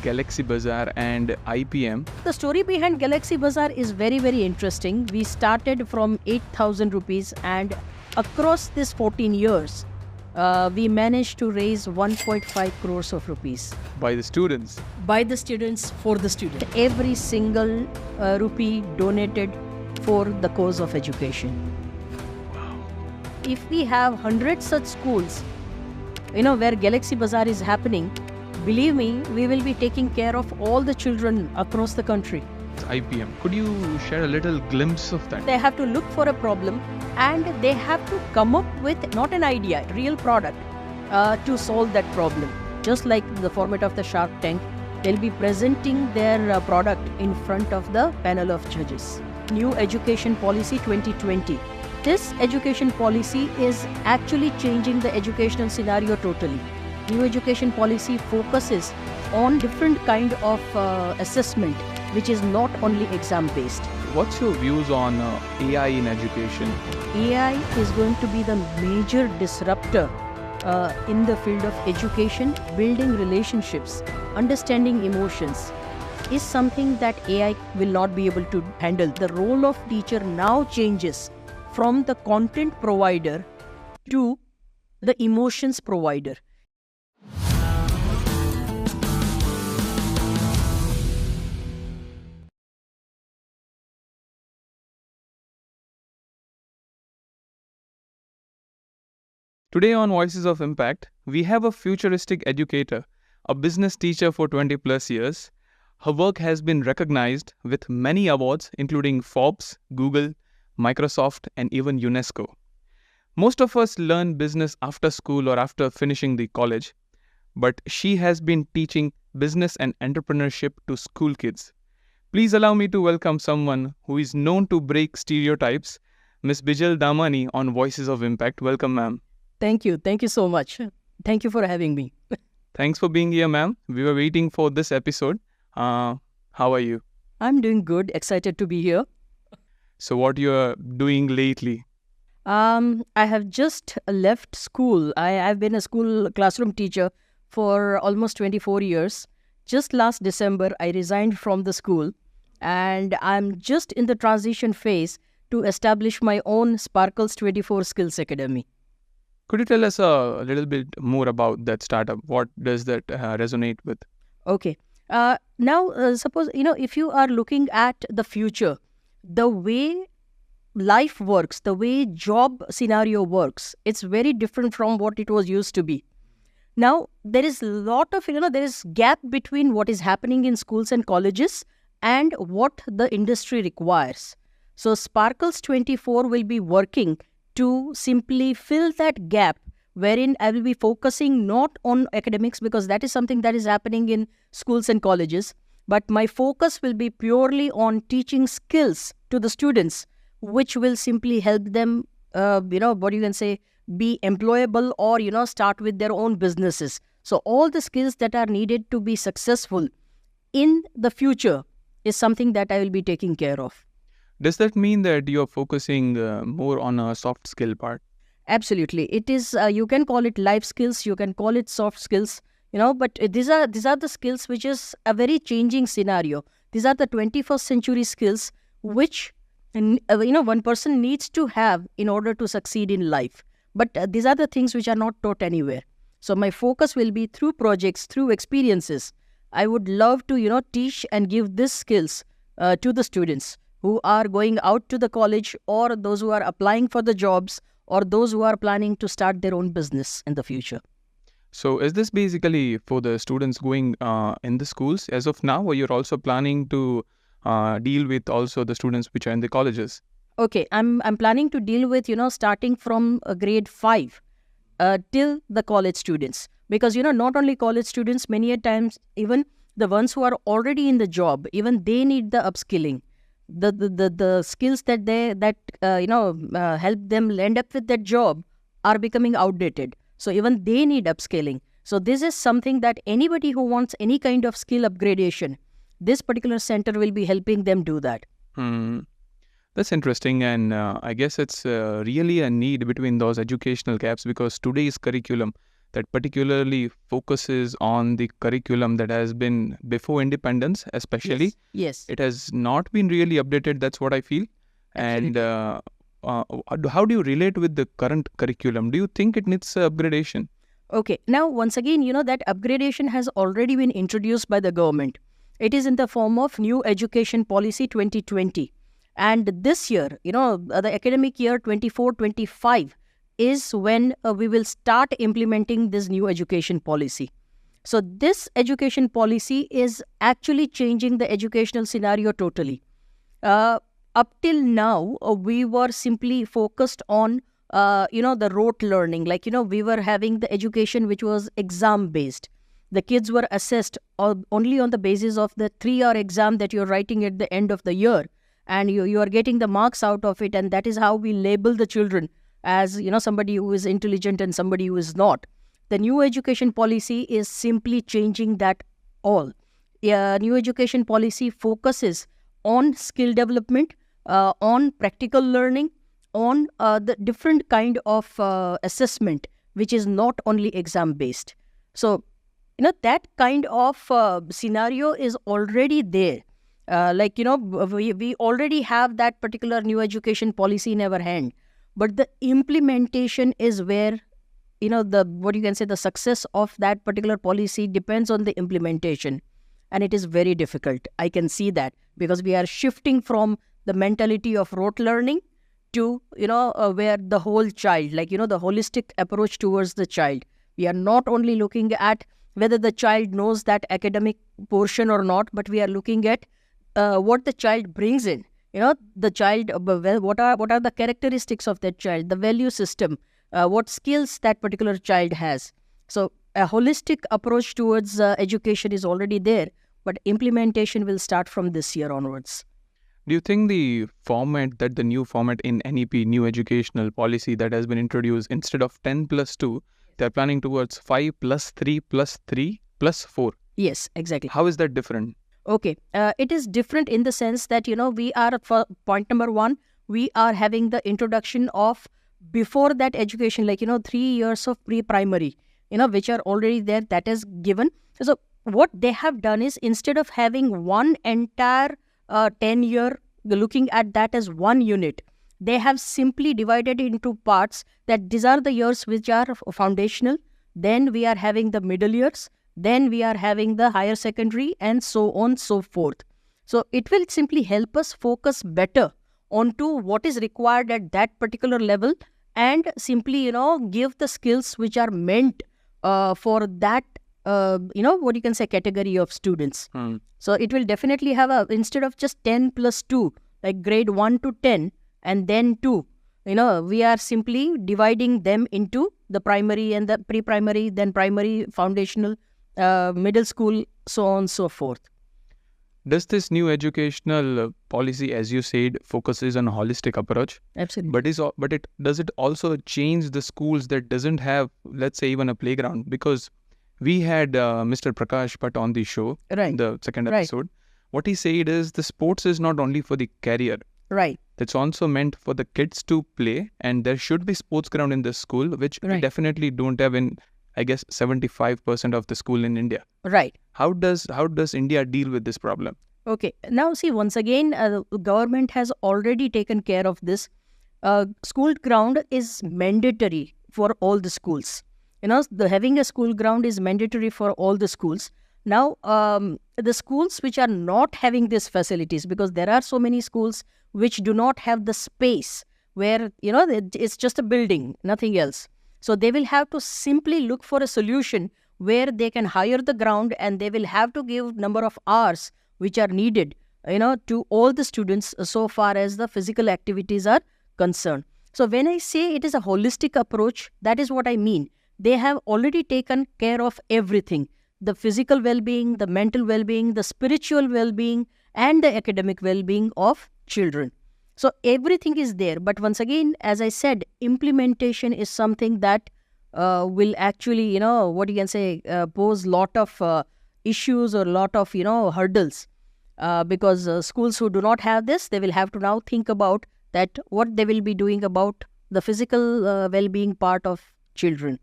Galaxy Bazaar and IPM. The story behind Galaxy Bazaar is very, very interesting. We started from 8,000 rupees, and across this 14 years, we managed to raise 1.5 crores of rupees. By the students. By the students, for the students. Every single rupee donated for the cause of education. Wow. If we have 100 such schools, where Galaxy Bazaar is happening, believe me, we will be taking care of all the children across the country. IPM. Could you share a little glimpse of that? They have to look for a problem and they have to come up with not an idea, real product to solve that problem. Just like the format of the Shark Tank, they'll be presenting their product in front of the panel of judges. New Education Policy 2020. This education policy is actually changing the educational scenario totally. New education policy focuses on different kind of assessment, which is not only exam based. What's your views on AI in education? AI is going to be the major disruptor in the field of education. Building relationships, understanding emotions is something that AI will not be able to handle. The role of teacher now changes from the content provider to the emotions provider. Today on Voices of Impact, we have a futuristic educator, a business teacher for 20 plus years. Her work has been recognized with many awards including Forbes, Google, Microsoft, and even UNESCO. Most of us learn business after school or after finishing the college, but she has been teaching business and entrepreneurship to school kids. Please allow me to welcome someone who is known to break stereotypes, Ms. Bijal Damani on Voices of Impact. Welcome, ma'am. Thank you. Thank you so much. Thank you for having me. Thanks for being here, ma'am. We were waiting for this episode. How are you? I'm doing good. Excited to be here. So what you're doing lately? I have just left school. I've been a school classroom teacher for almost 24 years. Just last December, I resigned from the school and I'm just in the transition phase to establish my own Sparkles 24 Skills Academy. Could you tell us a little bit more about that startup? What does that resonate with? Okay. Now, suppose, if you are looking at the future, the way life works, the way job scenario works, it's very different from what it was used to be. Now, there is a lot of, there is gap between what is happening in schools and colleges and what the industry requires. So, Sparkles 24 will be working to simply fill that gap, wherein I will be focusing not on academics because that is something that is happening in schools and colleges, but my focus will be purely on teaching skills to the students, which will simply help them, be employable or, start with their own businesses. So all the skills that are needed to be successful in the future is something that I will be taking care of. Does that mean that you're focusing more on a soft skill part? Absolutely. It is, you can call it life skills, you can call it soft skills, but these are the skills which is a very changing scenario. These are the 21st century skills which, one person needs to have in order to succeed in life. But these are the things which are not taught anywhere. So my focus will be through projects, through experiences. I would love to, teach and give these skills to the students who are going out to the college or those who are applying for the jobs or those who are planning to start their own business in the future. So is this basically for the students going in the schools as of now, or you're also planning to deal with also the students which are in the colleges? Okay, I'm planning to deal with, starting from grade 5 till the college students. Because, not only college students, many a times, even the ones who are already in the job, even they need the upskilling. The skills that help them land up with that job are becoming outdated. So even they need upscaling. So this is something that anybody who wants any kind of skill upgradation, this particular center will be helping them do that. That's interesting, and I guess it's really a need between those educational gaps, because today's curriculum, that particularly focuses on the curriculum that has been before independence, especially. Yes. It has not been really updated. That's what I feel. And how do you relate with the current curriculum? Do you think it needs upgradation? Okay. Now, once again, that upgradation has already been introduced by the government. It is in the form of New Education Policy 2020. And this year, the academic year 24-25 is when we will start implementing this new education policy. So this education policy is actually changing the educational scenario totally. Up till now, we were simply focused on, the rote learning. Like, we were having the education which was exam-based. The kids were assessed only on the basis of the 3-hour exam that you're writing at the end of the year. And you are getting the marks out of it. And that is how we label the children as, somebody who is intelligent and somebody who is not. The new education policy is simply changing that all. New education policy focuses on skill development, on practical learning, on the different kind of assessment, which is not only exam-based. So, that kind of scenario is already there. We already have that particular new education policy in our hand. But the implementation is where, the success of that particular policy depends on the implementation. And it is very difficult. I can see that because we are shifting from the mentality of rote learning to, where the whole child, the holistic approach towards the child. We are not only looking at whether the child knows that academic portion or not, but we are looking at what the child brings in. The child, what are the characteristics of that child, the value system, what skills that particular child has. So a holistic approach towards education is already there, but implementation will start from this year onwards. Do you think the new format in NEP, new educational policy that has been introduced, instead of 10+2, they're planning towards 5+3+3+4? Yes, exactly. How is that different? Okay, it is different in the sense that, we are, for point number 1, we are having the introduction of before that education, 3 years of pre-primary, which are already there, that is given. So what they have done is, instead of having one entire 10-year, looking at that as one unit, they have simply divided into parts that these are the years which are foundational, then we are having the middle years, then we are having the higher secondary, and so on, so forth. So it will simply help us focus better onto what is required at that particular level and simply, give the skills which are meant for that, category of students. So it will definitely have instead of just 10+2, like grade 1 to 10 and then 2, we are simply dividing them into the primary and the pre-primary, then primary, foundational, middle school, so on, so forth. Does this new educational policy, as you said, focuses on a holistic approach? Absolutely. But does it also change the schools that doesn't have, let's say, even a playground? Because we had Mr. Prakash Bhatt on the show, right, the second episode. What he said is the sports is not only for the career. Right. It's also meant for the kids to play, and there should be sports ground in the school, which we definitely don't have in, I guess, 75% of the school in India. Right. How does India deal with this problem? Okay. Now, see, once again, the government has already taken care of this. School ground is mandatory for all the schools. Having a school ground is mandatory for all the schools. Now, the schools which are not having these facilities, because there are so many schools which do not have the space where, it's just a building, nothing else. So they will have to simply look for a solution where they can hire the ground, and they will have to give number of hours which are needed, to all the students so far as the physical activities are concerned. So when I say it is a holistic approach, that is what I mean. They have already taken care of everything. The physical well-being, the mental well-being, the spiritual well-being, and the academic well-being of children. So everything is there. But once again, as I said, implementation is something that will actually, pose lot of issues or lot of, hurdles. Because schools who do not have this, they will have to now think about that what they will be doing about the physical well-being part of children.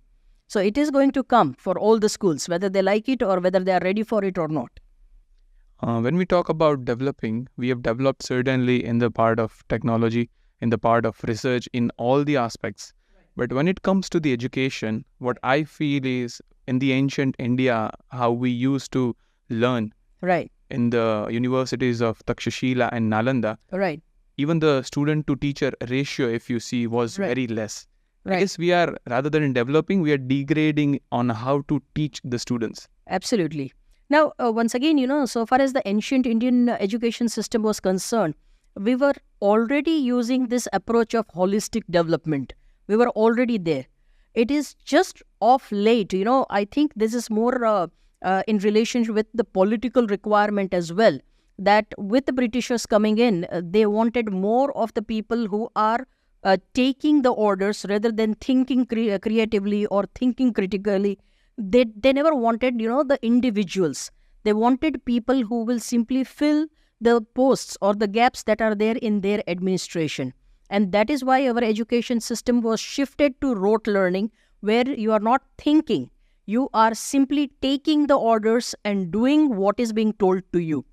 So it is going to come for all the schools, whether they like it or whether they are ready for it or not. When we talk about developing, we have developed certainly in the part of technology, in the part of research, in all the aspects. But when it comes to the education, what I feel is in the ancient India, how we used to learn Right, in the universities of Takshashila and Nalanda, right, even the student to teacher ratio, if you see, was Right. very less. I right. guess we are, rather than developing, we are degrading on how to teach the students. Absolutely. Now, once again, so far as the ancient Indian education system was concerned, we were already using this approach of holistic development. We were already there. It is just of late, I think this is more in relation with the political requirement as well, that with the Britishers coming in, they wanted more of the people who are taking the orders rather than thinking creatively or thinking critically. They never wanted, the individuals. They wanted people who will simply fill the posts or the gaps that are there in their administration. And that is why our education system was shifted to rote learning, where you are not thinking. You are simply taking the orders and doing what is being told to you.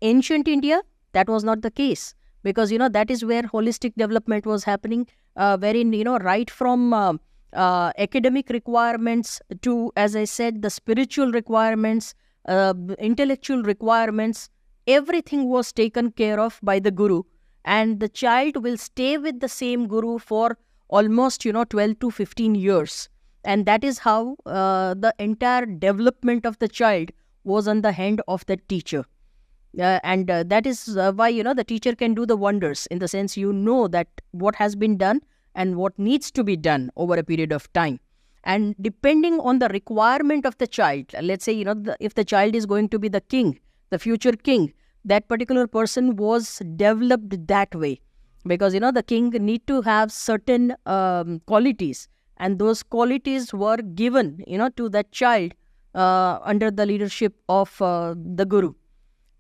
Ancient India, that was not the case, because that is where holistic development was happening, wherein right from academic requirements to, as I said, the spiritual requirements, intellectual requirements, everything was taken care of by the guru, and the child will stay with the same guru for almost 12 to 15 years, and that is how the entire development of the child was on the hand of the teacher. And that is why the teacher can do the wonders, in the sense that what has been done and what needs to be done over a period of time. And depending on the requirement of the child, let's say if the child is going to be the king, the future king, that particular person was developed that way, because the king need to have certain qualities, and those qualities were given to that child under the leadership of the guru.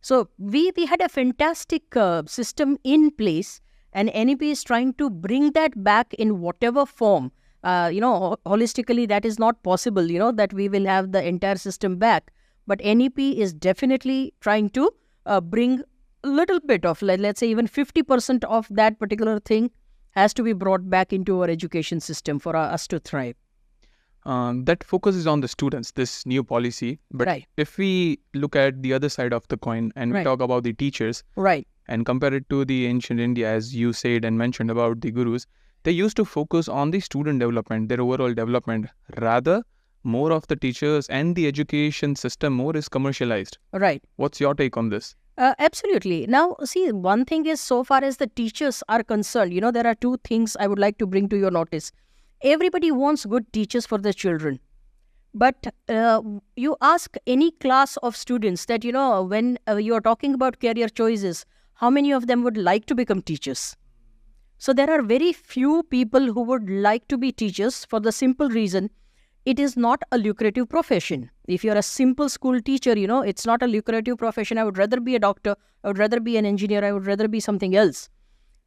So we had a fantastic system in place, and NEP is trying to bring that back in whatever form. Holistically, that is not possible, that we will have the entire system back. But NEP is definitely trying to bring a little bit of, let's say even 50% of that particular thing has to be brought back into our education system for us to thrive. That focuses on the students, this new policy. But Right. if we look at the other side of the coin and we Right. talk about the teachers Right. and compare it to the ancient India, as you said and mentioned about the gurus, they used to focus on the student development, their overall development. Rather, more of the teachers and the education system more is commercialized. Right. What's your take on this? Absolutely. Now, see, one thing is, so far as the teachers are concerned, there are two things I would like to bring to your notice. Everybody wants good teachers for their children. But you ask any class of students that, when you are talking about career choices, how many of them would like to become teachers? So there are very few people who would like to be teachers, for the simple reason, it is not a lucrative profession. If you're a simple school teacher, it's not a lucrative profession. I would rather be a doctor, I would rather be an engineer, I would rather be something else.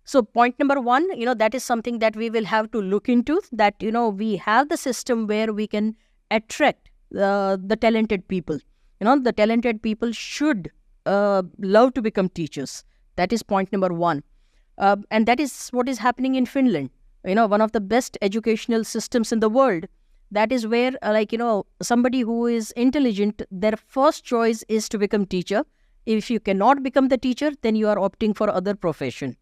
So point number one, that is something that we will have to look into, that, we have the system where we can attract the talented people. The talented people should love to become teachers. That is point number one. And that is what is happening in Finland. One of the best educational systems in the world. That is where, somebody who is intelligent, their first choice is to become teacher. If you cannot become the teacher, then you are opting for other profession.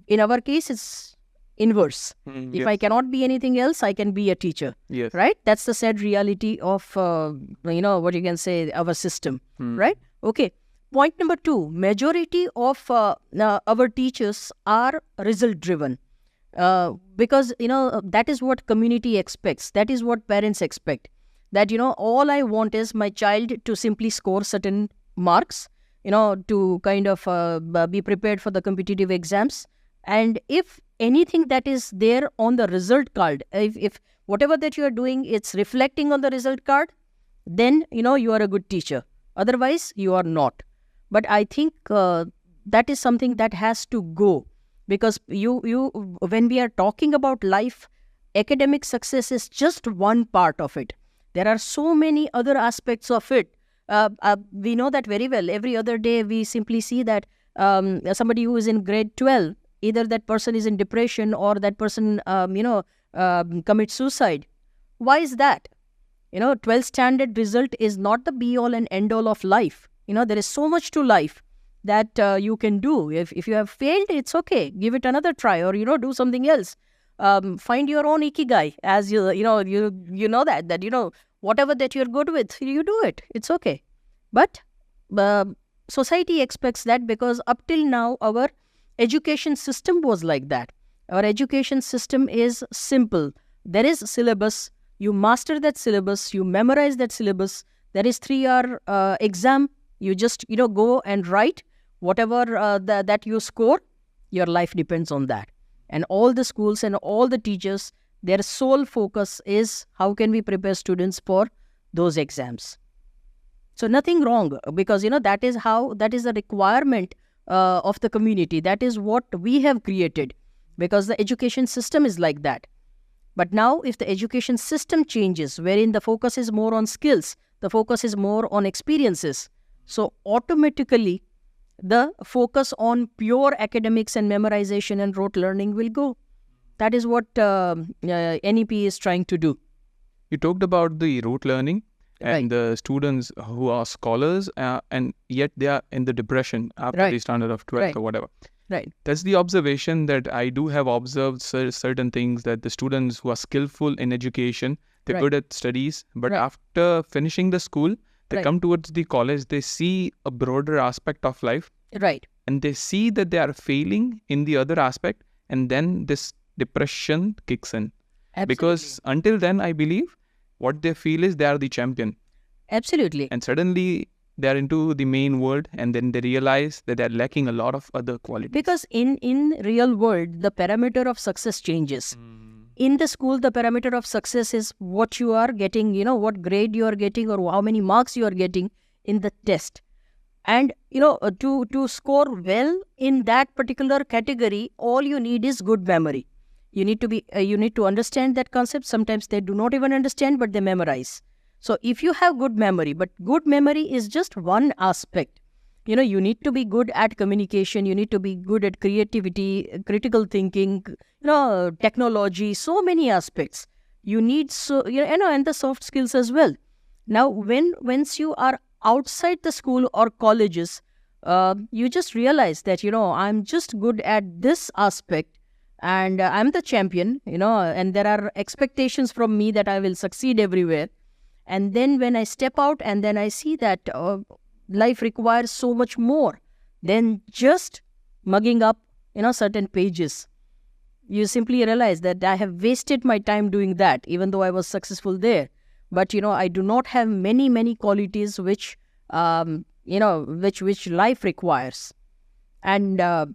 In our case, it's inverse. If I cannot be anything else, I can be a teacher. Yes. Right? That's the sad reality of, what you can say, our system. Right? Okay. Point number two, majority of our teachers are result driven. Because, that is what community expects. That is what parents expect. That, all I want is my child to simply score certain marks, to kind of be prepared for the competitive exams. And if anything that is there on the result card, if whatever that you are doing, it's reflecting on the result card, then, you are a good teacher. Otherwise, you are not. But I think that is something that has to go. Because when we are talking about life, academic success is just one part of it. There are so many other aspects of it. We know that very well. Every other day, we simply see that somebody who is in grade 12, either that person is in depression or that person, commits suicide. Why is that? 12th standard result is not the be-all and end-all of life. There is so much to life that you can do. If you have failed, it's okay. Give it another try, or, do something else. Find your own ikigai, as whatever that you're good with, you do it. It's okay. But society expects that, because up till now, our education system was like that. Our education system is simple. There is syllabus. You master that syllabus. You memorize that syllabus. There is 3-year exam. You just, go and write. Whatever that you score, your life depends on that. And all the schools and all the teachers, their sole focus is how can we prepare students for those exams. So nothing wrong, because, that is the requirement of the community. That is what we have created, because the education system is like that. But now, if the education system changes, wherein the focus is more on skills, the focus is more on experiences, so automatically the focus on pure academics and memorization and rote learning will go. That is what NEP is trying to do. You talked about the rote learning and the students who are scholars and yet they are in the depression after the standard of 12th or whatever. Right. That's the observation that I do have observed certain things, that the students who are skillful in education, they're good at studies, but after finishing the school, they come towards the college, they see a broader aspect of life. Right. And they see that they are failing in the other aspect, and then this depression kicks in. Absolutely. Because until then, I believe what they feel is they are the champion. Absolutely. And suddenly they are into the main world, and then they realize that they're lacking a lot of other qualities. Because in real world, the parameter of success changes. In the school, the parameter of success is what you are getting, what grade you are getting or how many marks you are getting in the test. And, to score well in that particular category, all you need is good memory. You need to understand that concept. Sometimes they do not even understand, but they memorize. So if you have good memory, but good memory is just one aspect. You need to be good at communication. You need to be good at creativity, critical thinking, technology, so many aspects. You need, and the soft skills as well. Now, once you are outside the school or colleges, you just realize that, I'm just good at this aspect and I'm the champion, and there are expectations from me that I will succeed everywhere. And then when I step out and then I see that life requires so much more than just mugging up, certain pages. You simply realize that I have wasted my time doing that, even though I was successful there. But, I do not have many qualities which life requires. And, I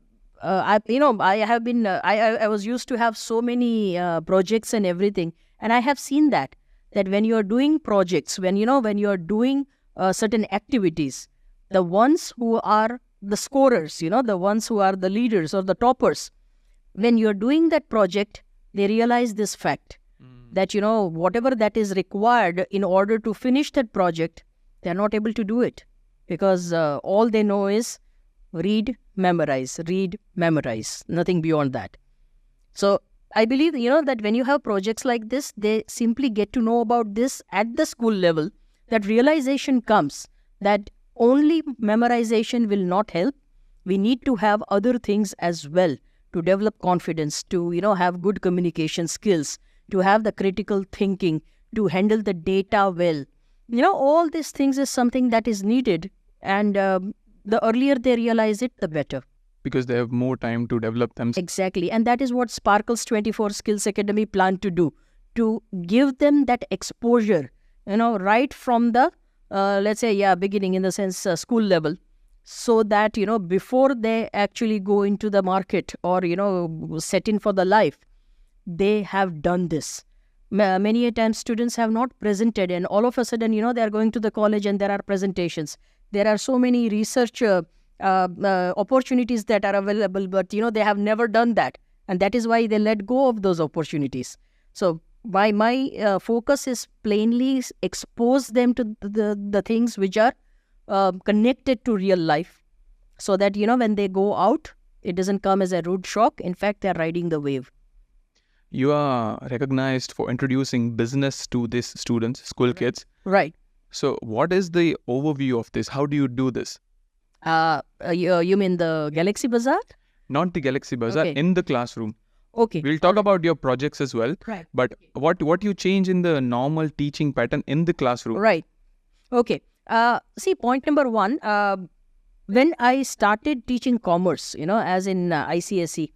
was used to have so many projects and everything. And I have seen that when you are doing projects, when you are doing certain activities, the ones who are the scorers, the ones who are the leaders or the toppers, when you are doing that project, they realize this fact that, whatever that is required in order to finish that project, they are not able to do it because all they know is read, memorize, nothing beyond that. So I believe, that when you have projects like this, they simply get to know about this at the school level, that realization comes that only memorization will not help. We need to have other things as well to develop confidence, to, have good communication skills, to have the critical thinking, to handle the data well. All these things is something that is needed. And the earlier they realize it, the better. Because they have more time to develop themselves. Exactly. And that is what Sparkle's 24 Skills Academy planned to do, to give them that exposure, right from the, beginning, in the sense, school level, so that, before they actually go into the market or, set in for the life, they have done this. Many a times students have not presented, and all of a sudden, they are going to the college and there are presentations. There are so many research opportunities that are available, but, they have never done that. And that is why they let go of those opportunities. So my focus is plainly expose them to the things which are connected to real life, so that when they go out, it doesn't come as a rude shock. In fact, they're riding the wave. You are recognized for introducing business to these students, school kids. Right. So what is the overview of this? How do you do this? You mean the Galaxy Bazaar? Not the Galaxy Bazaar, Okay. in the classroom. Okay. We'll talk about your projects as well. Right. But what you change in the normal teaching pattern in the classroom? Right. Okay. See, point number one, when I started teaching commerce, as in ICSE,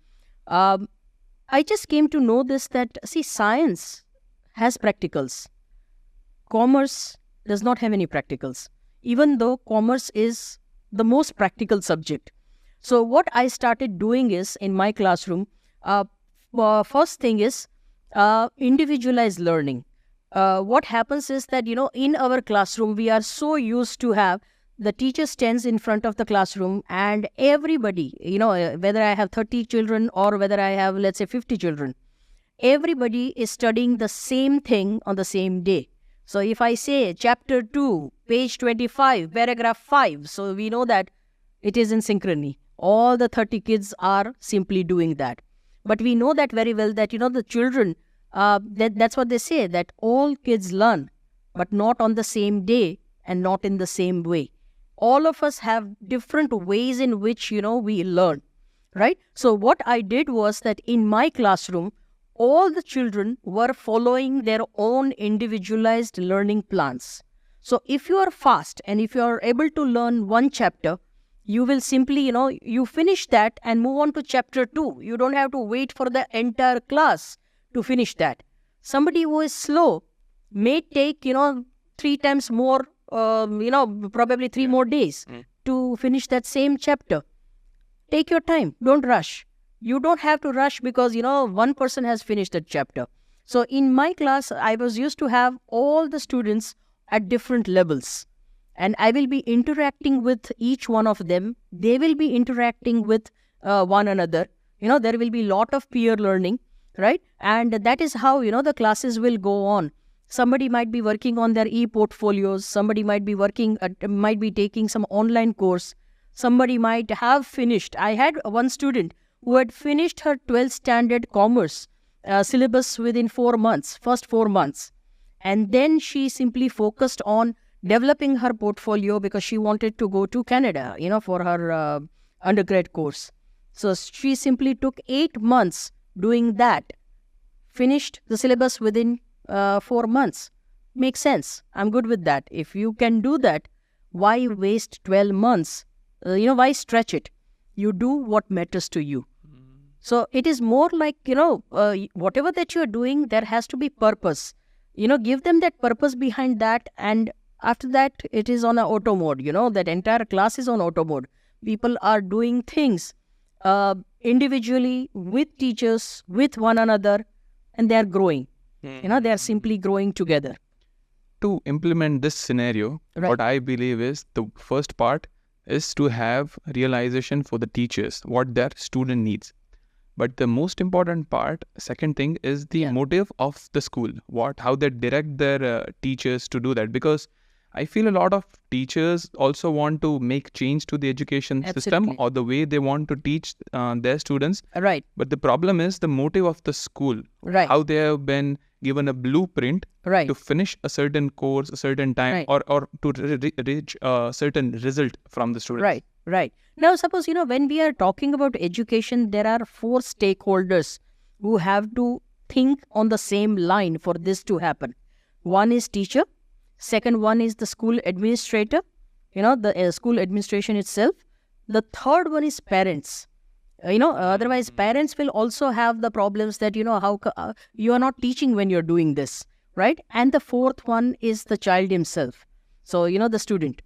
I just came to know this, that, see, science has practicals. Commerce does not have any practicals, even though commerce is the most practical subject. So what I started doing is, in my classroom, first thing is individualized learning. What happens is that, in our classroom, we are so used to have the teacher stands in front of the classroom, and everybody, whether I have 30 children or whether I have, let's say, 50 children, everybody is studying the same thing on the same day. So if I say chapter 2, page 25, paragraph 5, so we know that it is in synchrony. All the 30 kids are simply doing that. But we know that very well that, the children, that's what they say, that all kids learn, but not on the same day and not in the same way. All of us have different ways in which, we learn, right? So what I did was that in my classroom, all the children were following their own individualized learning plans. So if you are fast and if you are able to learn one chapter, you will simply, you finish that and move on to chapter 2. You don't have to wait for the entire class to finish that. Somebody who is slow may take, 3 times more, probably 3 more days to finish that same chapter. Take your time. Don't rush. You don't have to rush because, one person has finished that chapter. So in my class, I was used to have all the students at different levels. And I will be interacting with each one of them. They will be interacting with one another. There will be a lot of peer learning, right? And that is how, the classes will go on. Somebody might be working on their e-portfolios. Somebody might be might be taking some online course. Somebody might have finished. I had one student who had finished her 12th standard commerce syllabus within 4 months, first 4 months. And then she simply focused on developing her portfolio because she wanted to go to Canada, for her undergrad course. So she simply took 8 months doing that, finished the syllabus within 4 months. Makes sense. I'm good with that. If you can do that, why waste 12 months? Why stretch it? You do what matters to you. So it is more like, whatever that you're doing, there has to be purpose. Give them that purpose behind that, and after that, it is on a auto mode. That entire class is on auto mode. People are doing things individually, with teachers, with one another, and they are growing. They are simply growing together. To implement this scenario, Right. what I believe is the first part is to have realization for the teachers, what their student needs. But the most important part, second thing, is the motive of the school. How they direct their teachers to do that. Because I feel a lot of teachers also want to make change to the education system Absolutely. or the way they want to teach their students. Right. But the problem is the motive of the school. Right. How they have been given a blueprint Right. to finish a certain course, a certain time, Right. or to reach a certain result from the students. Right, right. Now, suppose, when we are talking about education, there are 4 stakeholders who have to think on the same line for this to happen. One is teacher. Second one is the school administrator, the school administration itself. The third one is parents. Otherwise parents will also have the problems that, how you are not teaching when you're doing this, right? And the fourth one is the child himself. So, the student.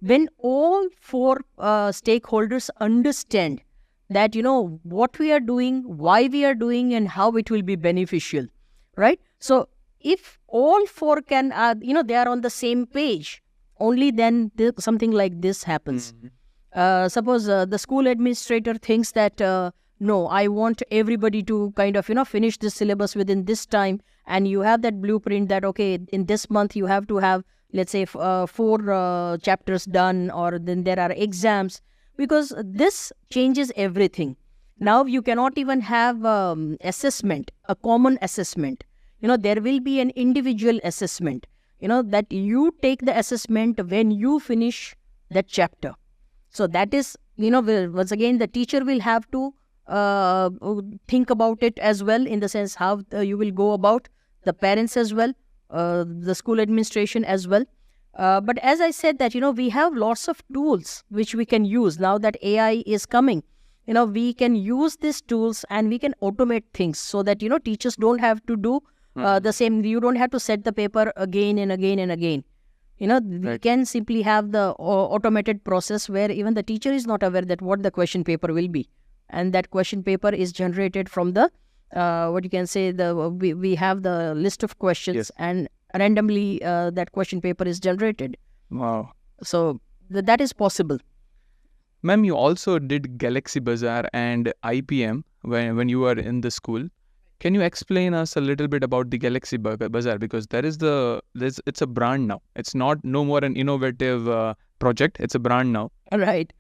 When all 4 stakeholders understand that, what we are doing, why we are doing, and how it will be beneficial, right? So if all 4 can, they are on the same page, only then something like this happens. Suppose the school administrator thinks that no, I want everybody to kind of, finish this syllabus within this time. And you have that blueprint that, okay, in this month you have to have, let's say, 4 chapters done, or then there are exams, because this changes everything. Now you cannot even have assessment, a common assessment. There will be an individual assessment, that you take the assessment when you finish that chapter. So that is, once again, the teacher will have to think about it as well, in the sense how you will go about, the parents as well, the school administration as well. But as I said that, we have lots of tools which we can use now that AI is coming. We can use these tools and we can automate things so that, teachers don't have to do the same. You don't have to set the paper again and again and again. We can simply have the automated process where even the teacher is not aware that what the question paper will be. And that question paper is generated from the, what you can say, we have the list of questions, Yes. and randomly that question paper is generated. Wow. So that is possible. Ma'am, you also did Galaxy Bazaar and IPM when you were in the school. Can you explain us a little bit about the Galaxy Bazaar? Because it's a brand now. It's no more an innovative project. It's a brand now. Right.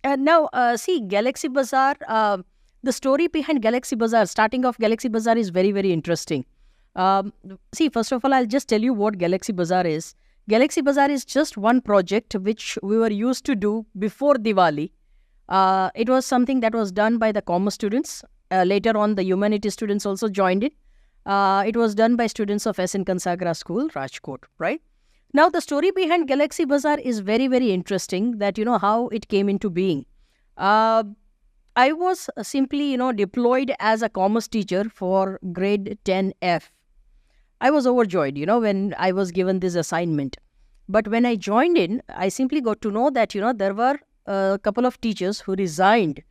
And now, see, Galaxy Bazaar, the story behind Galaxy Bazaar, starting off Galaxy Bazaar is very, very interesting. See, first of all, I'll just tell you what Galaxy Bazaar is. Galaxy Bazaar is just one project which we were used to do before Diwali. It was something that was done by the commerce students. Later on, the humanities students also joined it. It was done by students of S.N. Kansagra School, Rajkot, right? Now, the story behind Galaxy Bazaar is very, very interesting, that, how it came into being. I was simply, deployed as a commerce teacher for grade 10F. I was overjoyed, when I was given this assignment. But when I joined in, I simply got to know that, there were a couple of teachers who resigned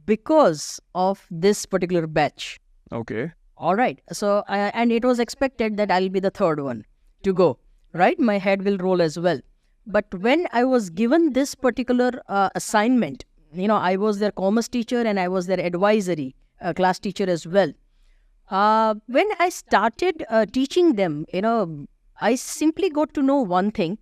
because of this particular batch. Okay. All right. So, and it was expected that I'll be the third one to go, right? My head will roll as well. But when I was given this particular assignment, I was their commerce teacher and I was their advisory class teacher as well. When I started teaching them, I simply got to know one thing,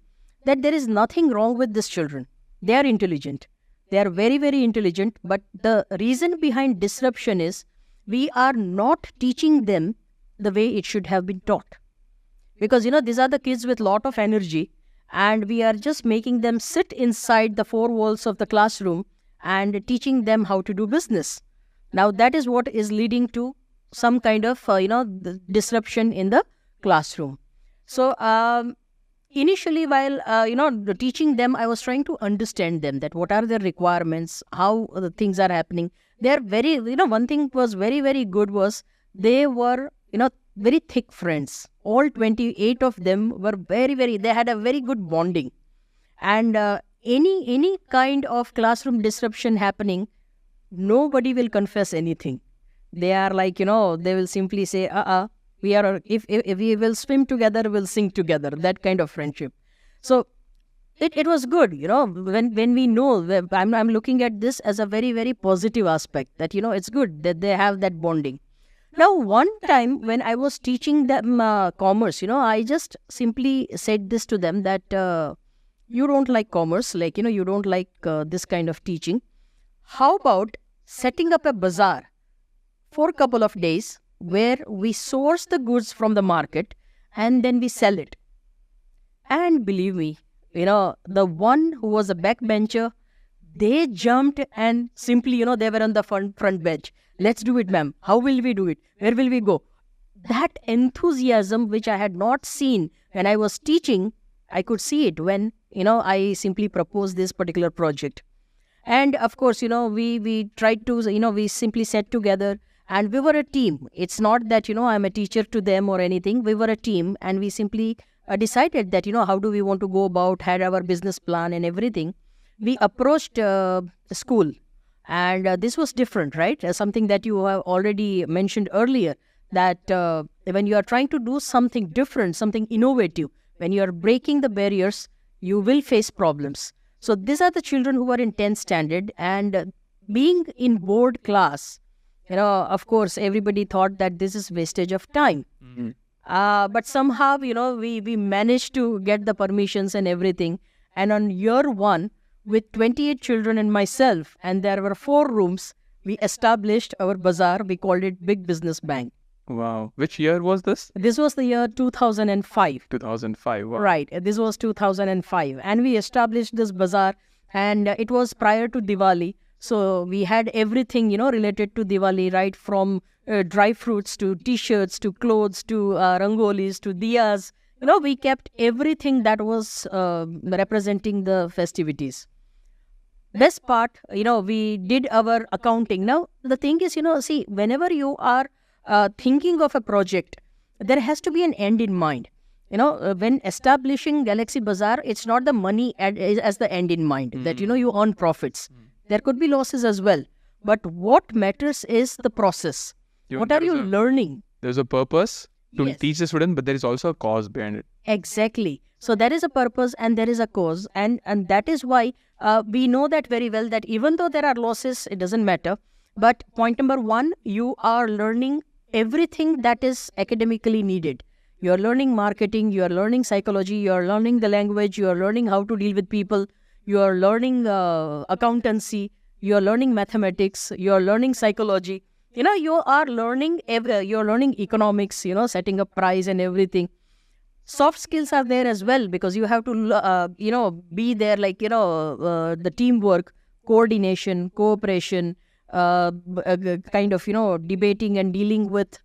that there is nothing wrong with these children. They are intelligent. They are very, very intelligent. But the reason behind disruption is we are not teaching them the way it should have been taught. Because, these are the kids with lot of energy, and we are just making them sit inside the 4 walls of the classroom and teaching them how to do business. Now, that is what is leading to some kind of, the disruption in the classroom. So, initially, while, teaching them, I was trying to understand them, that what are their requirements, how the things are happening. They are very, one thing was very, very good was they were, very thick friends. All 28 of them were very, they had a very good bonding. And any kind of classroom disruption happening, nobody will confess anything. They are like, they will simply say, we are, if we will swim together, we'll sink together, that kind of friendship. So it was good, when we know, I'm looking at this as a very, very positive aspect, that, it's good that they have that bonding. Now, one time when I was teaching them commerce, I just simply said this to them, that you don't like commerce, like, you don't like this kind of teaching. How about setting up a bazaar for a couple of days where we source the goods from the market and then we sell it? And believe me, the one who was a backbencher, they jumped and simply, they were on the front bench. Let's do it, ma'am. How will we do it? Where will we go? That enthusiasm, which I had not seen when I was teaching, I could see it when, I simply proposed this particular project. And of course, we tried to, we simply sat together and we were a team. It's not that, I'm a teacher to them or anything. We were a team and we simply decided that, how do we want to go about, had our business plan and everything. We approached the school. And this was different, right? Something that you have already mentioned earlier, that when you are trying to do something different, something innovative, when you are breaking the barriers, you will face problems. So these are the children who are in 10th standard, and being in board class, of course, everybody thought that this is wastage of time. But somehow, we managed to get the permissions and everything. And on year one, with 28 children and myself, and there were 4 rooms, we established our bazaar. We called it Big Business Bank. Wow. Which year was this? This was the year 2005. 2005. Wow. Right. This was 2005. And we established this bazaar, and it was prior to Diwali. So we had everything, related to Diwali, right from dry fruits to T-shirts to clothes to rangolis to diyas. We kept everything that was representing the festivities. Best part, we did our accounting. Now, the thing is, see, whenever you are thinking of a project, there has to be an end in mind. When establishing Galaxy Bazaar, it's not the money as the end in mind, that, you earn profits. There could be losses as well. But what matters is the process. What are you learning? There's a purpose to Yes. teach the student, but there is also a cause behind it. Exactly. So there is a purpose and there is a cause. And that is why we know that very well, that even though there are losses, it doesn't matter. But point number 1, you are learning everything that is academically needed. You are learning marketing, you are learning psychology, you are learning the language, you are learning how to deal with people, you are learning accountancy, you are learning mathematics, you are learning psychology. You are learning you are learning economics, setting up price and everything. Soft skills are there as well, because you have to, be there, like, the teamwork, coordination, cooperation, kind of, debating and dealing with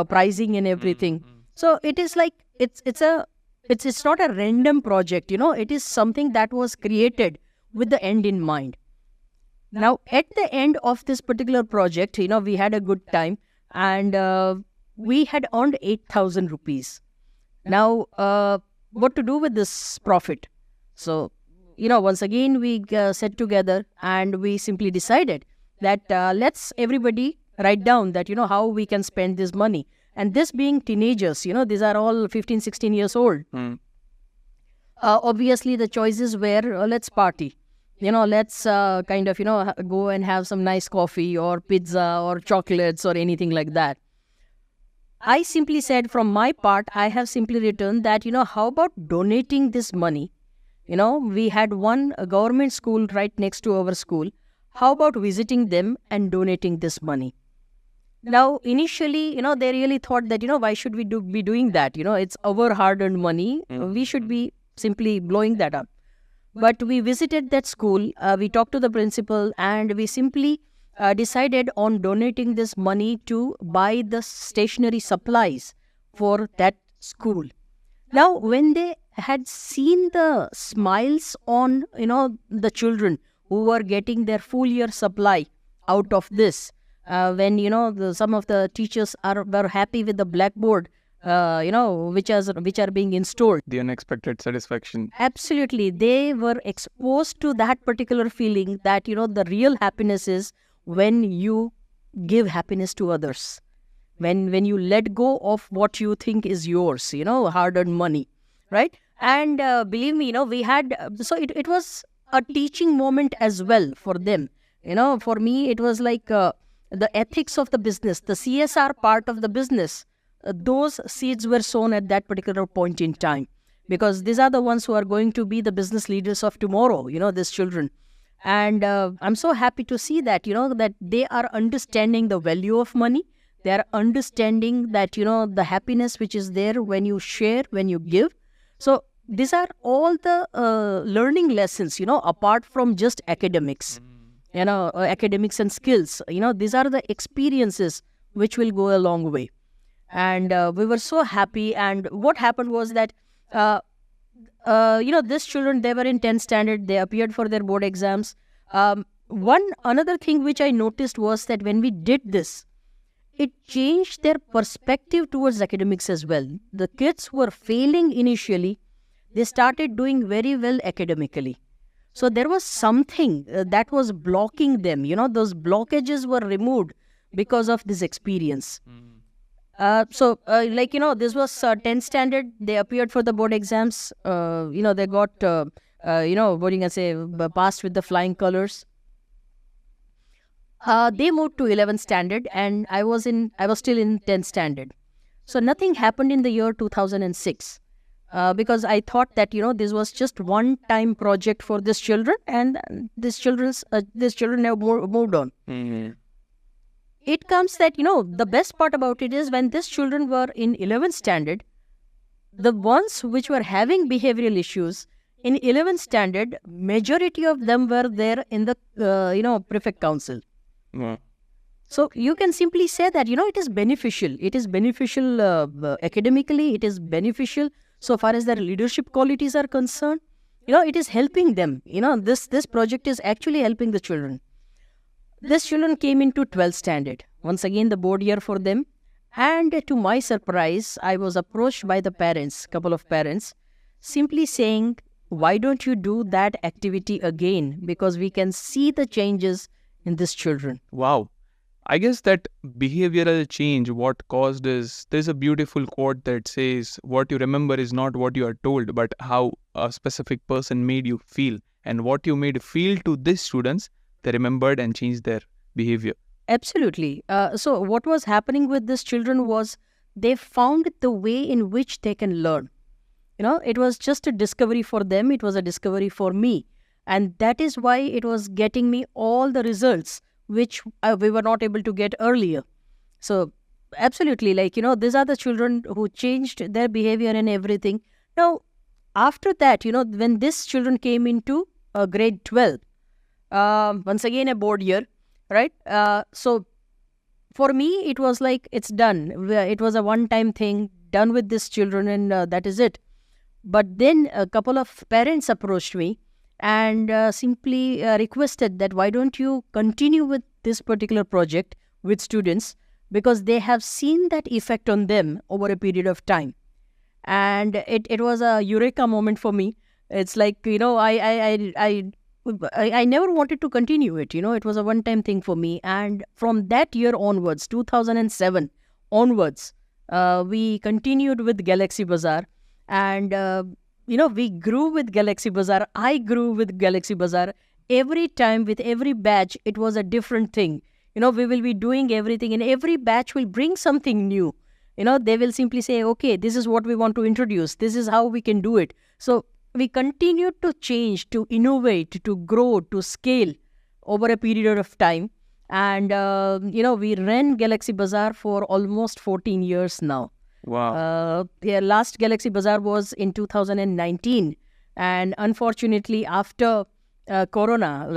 pricing and everything. So it is like, it's not a random project, it is something that was created with the end in mind. Now, at the end of this particular project, we had a good time, and we had earned 8,000 rupees. Now, what to do with this profit? So, once again, we sat together and we simply decided that let's everybody write down that, how we can spend this money. And this being teenagers, these are all 15, 16 years old. Obviously, the choices were, let's party. Let's kind of, go and have some nice coffee or pizza or chocolates or anything like that. I simply said, from my part, I have simply written that, how about donating this money? We had one government school right next to our school. How about visiting them and donating this money? Now, initially, they really thought that, why should we be doing that? It's our hard-earned money. We should be simply blowing that up. But we visited that school, we talked to the principal, and we simply decided on donating this money to buy the stationery supplies for that school. Now, when they had seen the smiles on, the children who were getting their full year supply out of this, when, some of the teachers were happy with the blackboard, which are being installed. The unexpected satisfaction. Absolutely. They were exposed to that particular feeling that, the real happiness is when you give happiness to others. When you let go of what you think is yours, hard-earned money, right? And believe me, we had, so it was a teaching moment as well for them. For me, it was like the ethics of the business, the CSR part of the business. Those seeds were sown at that particular point in time, because these are the ones who are going to be the business leaders of tomorrow, these children. And I'm so happy to see that, that they are understanding the value of money. They are understanding that, the happiness which is there when you share, when you give. So these are all the learning lessons, apart from just academics, academics and skills. These are the experiences which will go a long way. And we were so happy. And what happened was that, these children, they were in 10th standard. They appeared for their board exams. Another thing which I noticed was that when we did this, it changed their perspective towards academics as well. The kids who were failing initially, they started doing very well academically. So there was something that was blocking them. Those blockages were removed because of this experience. This was 10th standard. They appeared for the board exams. They got, passed with the flying colors. They moved to 11th standard, and I was still in 10th standard. So nothing happened in the year 2006. Because I thought that this was just one-time project for these children, and these children have moved on. It comes that the best part about it is when these children were in 11th standard, the ones which were having behavioral issues in 11th standard, majority of them were there in the prefect council. So you can simply say that it is beneficial. It is beneficial academically. It is beneficial so far as their leadership qualities are concerned. It is helping them. This project is actually helping the children. These children came into 12th standard. Once again, the board year for them. And to my surprise, I was approached by the parents, couple of parents, simply saying, why don't you do that activity again? Because we can see the changes in these children. Wow. I guess that behavioral change, what caused is, there's a beautiful quote that says, what you remember is not what you are told, but how a specific person made you feel. And what you made feel to these students, they remembered and changed their behavior. Absolutely. So what was happening with these children was they found the way in which they can learn. It was just a discovery for them. It was a discovery for me. And that is why it was getting me all the results which we were not able to get earlier. So absolutely, these are the children who changed their behavior and everything. Now, after that, when these children came into grade 12, once again a board year, right? So for me, it was like, it's done. It was a one-time thing, done with these children, and that is it. But then a couple of parents approached me and simply requested that why don't you continue with this particular project with students, because they have seen that effect on them over a period of time. And it was a eureka moment for me. It's like, I never wanted to continue it. It was a one-time thing for me. And from that year onwards, 2007 onwards, we continued with Galaxy Bazaar. And we grew with Galaxy Bazaar. I grew with Galaxy Bazaar. Every time, with every batch, it was a different thing. We will be doing everything, and every batch will bring something new. They will simply say, okay, this is what we want to introduce. This is how we can do it. So we continued to change, to innovate, to grow, to scale over a period of time. And, we ran Galaxy Bazaar for almost 14 years now. Wow. Last Galaxy Bazaar was in 2019. And unfortunately, after Corona,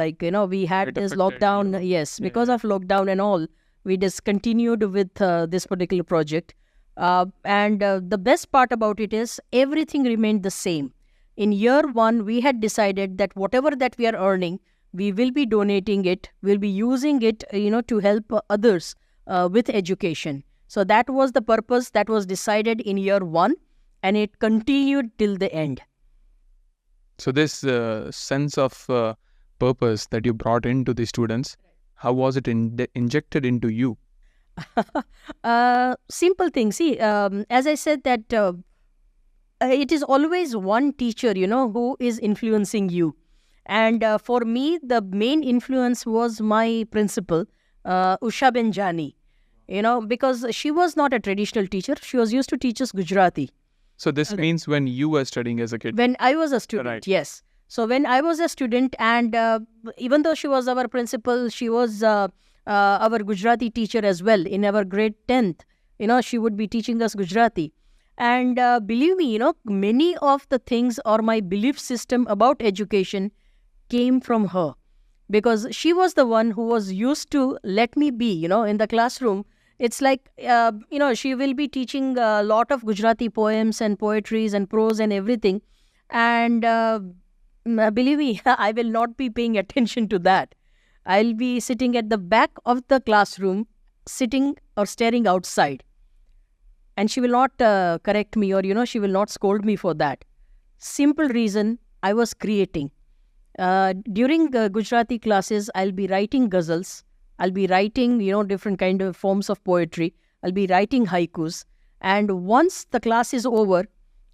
we had this lockdown. Yes, because of lockdown and all, we discontinued with this particular project. And the best part about it is everything remained the same. In year one, we had decided that whatever that we are earning, we will be donating it, we'll be using it, to help others with education. So that was the purpose that was decided in year one, and it continued till the end. So this sense of purpose that you brought into the students, how was it injected into you? Simple thing. See, as I said that it is always one teacher, who is influencing you. And for me, the main influence was my principal, Usha Benjani, because she was not a traditional teacher. She was used to teach us Gujarati. So this means when you were studying as a kid? When I was a student, right. Yes. So when I was a student, and even though she was our principal, she was our Gujarati teacher as well. In our grade 10th, she would be teaching us Gujarati. And believe me, many of the things or my belief system about education came from her, because she was the one who was used to let me be, in the classroom. It's like, she will be teaching a lot of Gujarati poems and poetries and prose and everything. And believe me, I will not be paying attention to that. I'll be sitting at the back of the classroom, sitting or staring outside. And she will not correct me, or, she will not scold me for that. Simple reason, I was creating. During Gujarati classes, I'll be writing ghazals. I'll be writing, different kind of forms of poetry. I'll be writing haikus. And once the class is over,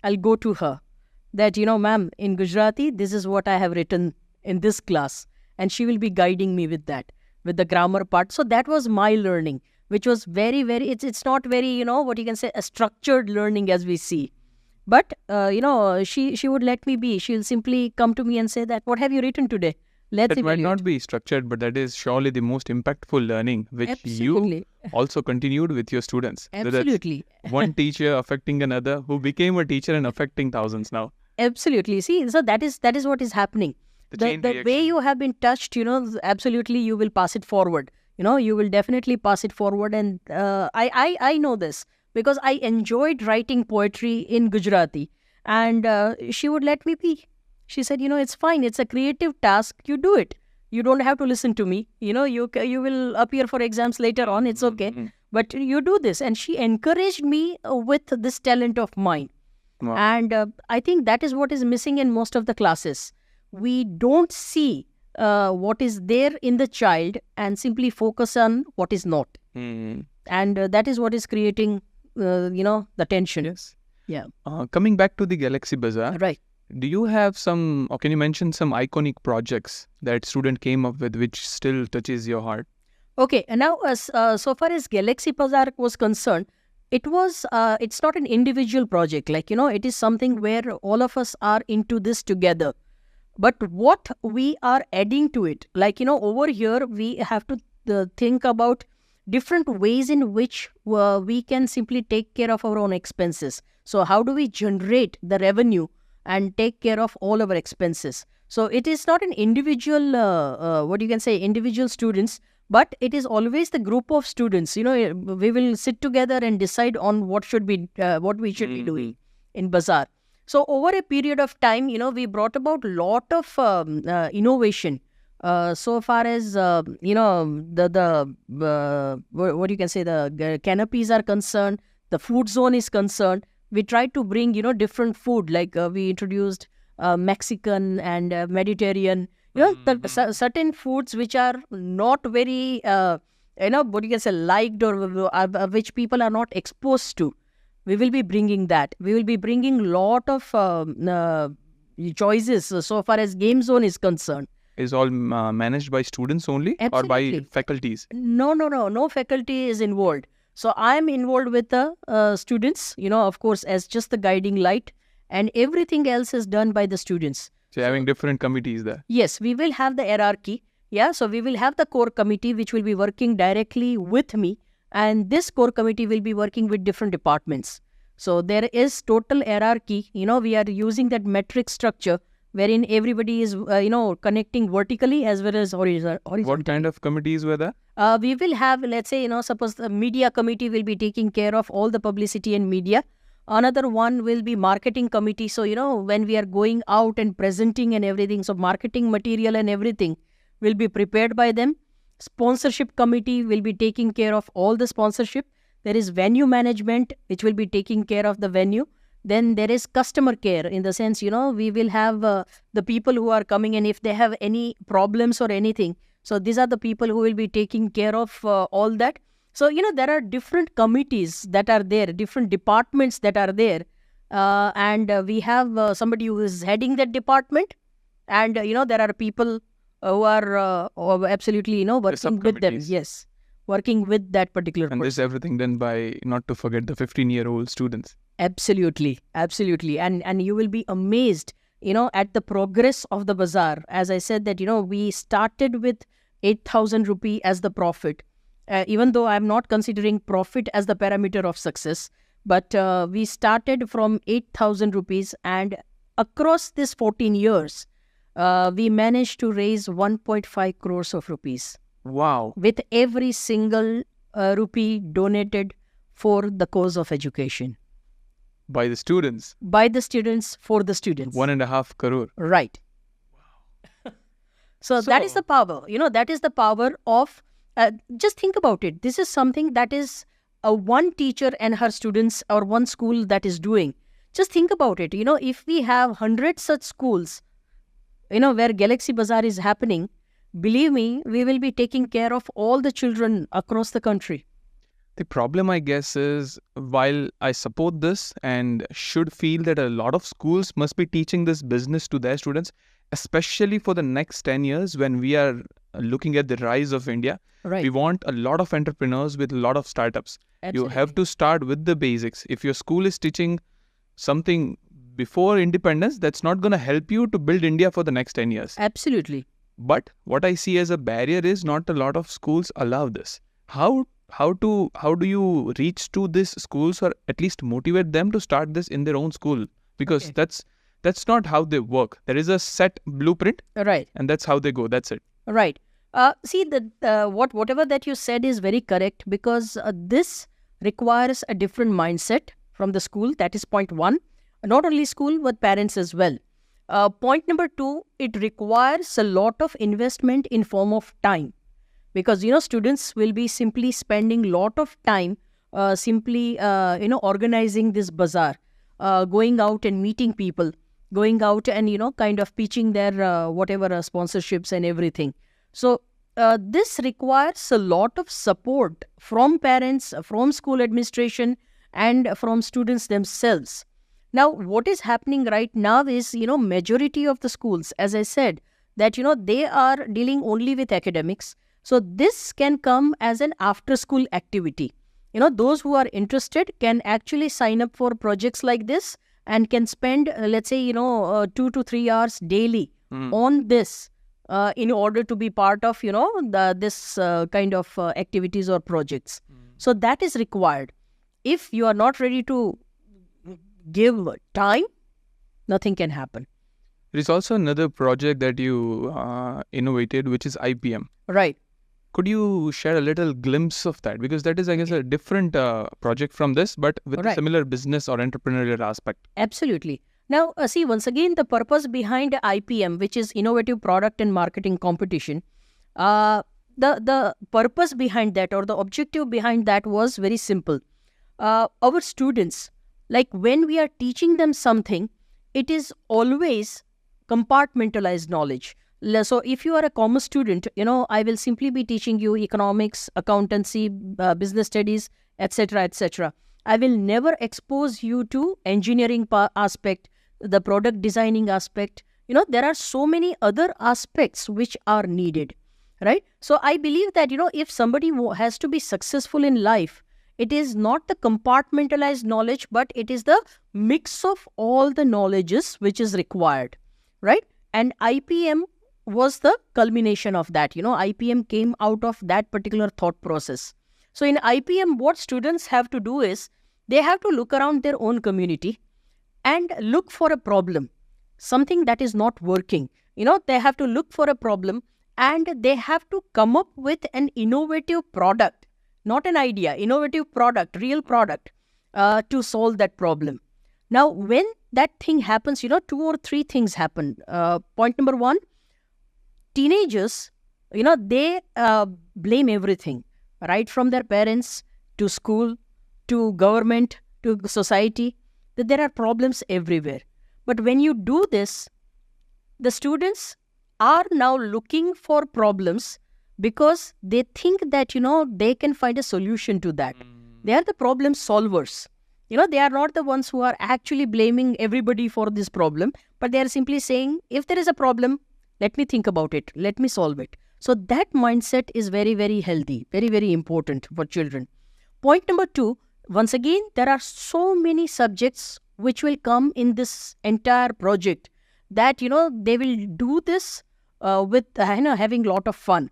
I'll go to her. That, ma'am, in Gujarati, this is what I have written in this class. And she will be guiding me with that. with the grammar part. So that was my learning, which was very, very, it's not very, you know, what you can say, a structured learning as we see. But, she would let me be. She'll simply come to me and say that, what have you written today? Let's That might evaluate. not be structured, but that is surely the most impactful learning, which Absolutely. you also continued with your students. So that's Absolutely. one teacher affecting another, who became a teacher and affecting thousands now. Absolutely. See, so that is what is happening. The The chain way reaction. you have been touched, you know, absolutely you will pass it forward. You know, you will definitely pass it forward. And I know this because I enjoyed writing poetry in Gujarati. And she would let me be. She said, you know, it's fine. It's a creative task. You do it. You don't have to listen to me. You know, you will appear for exams later on. It's okay. Mhm. But you do this. And she encouraged me with this talent of mine. Wow. And I think that is what is missing in most of the classes. We don't see what is there in the child and simply focus on what is not. Hmm. And that is what is creating, the tension. Yes. Yeah. Coming back to the Galaxy Bazaar, Right. do you have some, or can you mention some iconic projects that student came up with which still touches your heart? Okay. And now, so far as Galaxy Bazaar was concerned, it's not an individual project. Like, it is something where all of us are into this together. But what we are adding to it, like, over here, we have to think about different ways in which we can simply take care of our own expenses. So how do we generate the revenue and take care of all our expenses? So it is not an individual, individual students, but it is always the group of students. We will sit together and decide on what we should be doing in Bazaar. So over a period of time, we brought about a lot of innovation. So far as the canopies are concerned, the food zone is concerned. We tried to bring different food, like we introduced Mexican and Mediterranean. Certain foods which are not very liked, or which people are not exposed to. We will be bringing that. We will be bringing lot of choices so far as game zone is concerned. Is all managed by students only or by Absolutely. faculties? No faculty is involved. So I am involved with the students, of course, as just the guiding light, and everything else is done by the students. So having different committees there. Yes, we will have the hierarchy. Yeah, so we will have the core committee which will be working directly with me, and this core committee will be working with different departments. So there is total hierarchy. We are using that metric structure wherein everybody is, connecting vertically as well as horizontally. What kind of committees were there? We will have, let's say, suppose the media committee will be taking care of all the publicity and media. Another one will be marketing committee. So, when we are going out and presenting and everything, so marketing material and everything will be prepared by them. Sponsorship committee will be taking care of all the sponsorship. There is venue management, which will be taking care of the venue. Then there is customer care, in the sense, we will have the people who are coming, and if they have any problems or anything, so these are the people who will be taking care of all that. So, there are different committees that are there, different departments that are there. And we have somebody who is heading that department. And, there are people who are absolutely, working with them. subcommittees. Yes, working with that particular And person. this is everything done by, not to forget, the 15-year-old students. Absolutely. And you will be amazed, at the progress of the bazaar. As I said that, we started with 8,000 rupee as the profit. Even though I'm not considering profit as the parameter of success, but we started from 8,000 rupees, and across this 14 years, we managed to raise 1.5 crores of rupees Wow. with every single rupee donated for the cause of education. By the students. By the students, for the students. 1.5 crore. Right. So that is the power. That is the power of, just think about it. This is something that is one teacher and her students, or one school that is doing. Just think about it. If we have 100 such schools, where Galaxy Bazaar is happening, believe me, we will be taking care of all the children across the country. The problem, I guess, is while I support this and should feel that a lot of schools must be teaching this business to their students, especially for the next 10 years when we are looking at the rise of India, Right. we want a lot of entrepreneurs with a lot of startups. You have to start with the basics. If your school is teaching something before independence, that's not going to help you to build India for the next 10 years. Absolutely. But what I see as a barrier is not a lot of schools allow this. How do you reach to these schools, or at least motivate them to start this in their own school? Because that's not how they work. There is a set blueprint, Right. and that's how they go. That's it. Right. See, whatever that you said is very correct, because this requires a different mindset from the school. That is point one. Not only school, but parents as well. Point number two, it requires a lot of investment in form of time, because students will be simply spending lot of time simply organizing this bazaar, going out and meeting people, going out and kind of pitching their whatever sponsorships and everything. So this requires a lot of support from parents, from school administration, and from students themselves. Now, what is happening right now is, majority of the schools, as I said, that, they are dealing only with academics. So this can come as an after-school activity. Those who are interested can actually sign up for projects like this and can spend, let's say, 2 to 3 hours daily on this in order to be part of, this kind of activities or projects. So that is required. If you are not ready to give time, nothing can happen. There is also another project that you innovated, which is IPM. Right. Could you share a little glimpse of that? Because that is, I guess, a different project from this, but with a similar business or entrepreneurial aspect. Absolutely. Now, see, once again, the purpose behind IPM, which is Innovative Product and Marketing Competition, the purpose behind that, or the objective behind that, was very simple. Our students, like when we are teaching them something, it is always compartmentalized knowledge. So if you are a commerce student, I will simply be teaching you economics, accountancy, business studies, etc., etc. I will never expose you to engineering aspect, the product designing aspect. There are so many other aspects which are needed, right? So I believe that, if somebody has to be successful in life, it is not the compartmentalized knowledge, but it is the mix of all the knowledges which is required, right? And IPM was the culmination of that. IPM came out of that particular thought process. So in IPM, what students have to do is, they have to look around their own community and look for a problem, something that is not working. They have to look for a problem, and they have to come up with an innovative product, not an idea, innovative product, real product, to solve that problem. Now, when that thing happens, 2 or 3 things happen. Point number one, teenagers, they blame everything, right from their parents to school to government to society, that there are problems everywhere. But when you do this, the students are now looking for problems because they think that, they can find a solution to that. They are the problem solvers. They are not the ones who are actually blaming everybody for this problem, but they are simply saying, if there is a problem, let me think about it, let me solve it. So that mindset is very, very healthy, very, very important for children. Point number 2, once again, there are so many subjects which will come in this entire project that, they will do this with, having a lot of fun.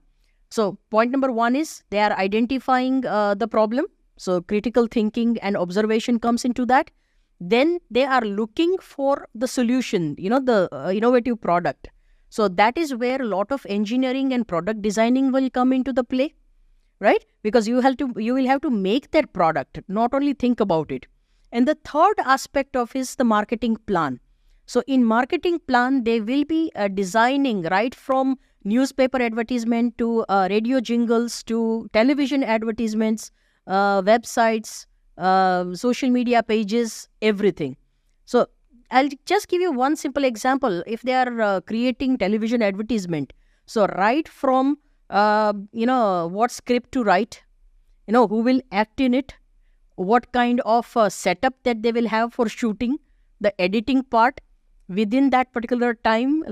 So point number 1 is they are identifying the problem. So critical thinking and observation comes into that. Then they are looking for the solution, the innovative product. So that is where a lot of engineering and product designing will come into the play, right? Because you will have to make that product, not only think about it. And the third aspect of is the marketing plan. So in marketing plan, they will be designing right from newspaper advertisement to radio jingles to television advertisements, websites, social media pages, everything. So I'll just give you one simple example. If they are creating television advertisement, so right from, what script to write, who will act in it, what kind of setup that they will have for shooting, the editing part within that particular time,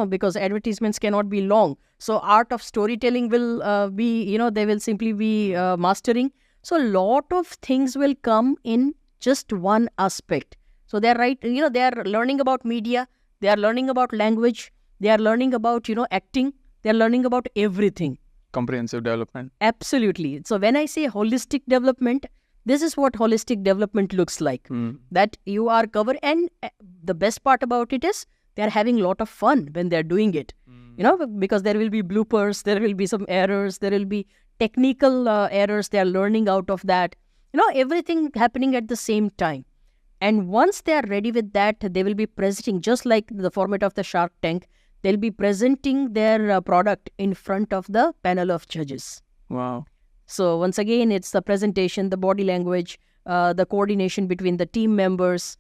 because advertisements cannot be long. So art of storytelling will be, they will simply be mastering. So a lot of things will come in just one aspect. So they're they are learning about media, they are learning about language, they are learning about, acting, they're learning about everything. Comprehensive development. Absolutely. So when I say holistic development, this is what holistic development looks like. That you are covered, and the best part about it is they are having a lot of fun when they're doing it. Because there will be bloopers, there will be some errors, there will be technical errors. They are learning out of that. Everything happening at the same time. And once they are ready with that, they will be presenting, just like the format of the Shark Tank, they'll be presenting their product in front of the panel of judges. Wow. So once again, it's the presentation, the body language, the coordination between the team members.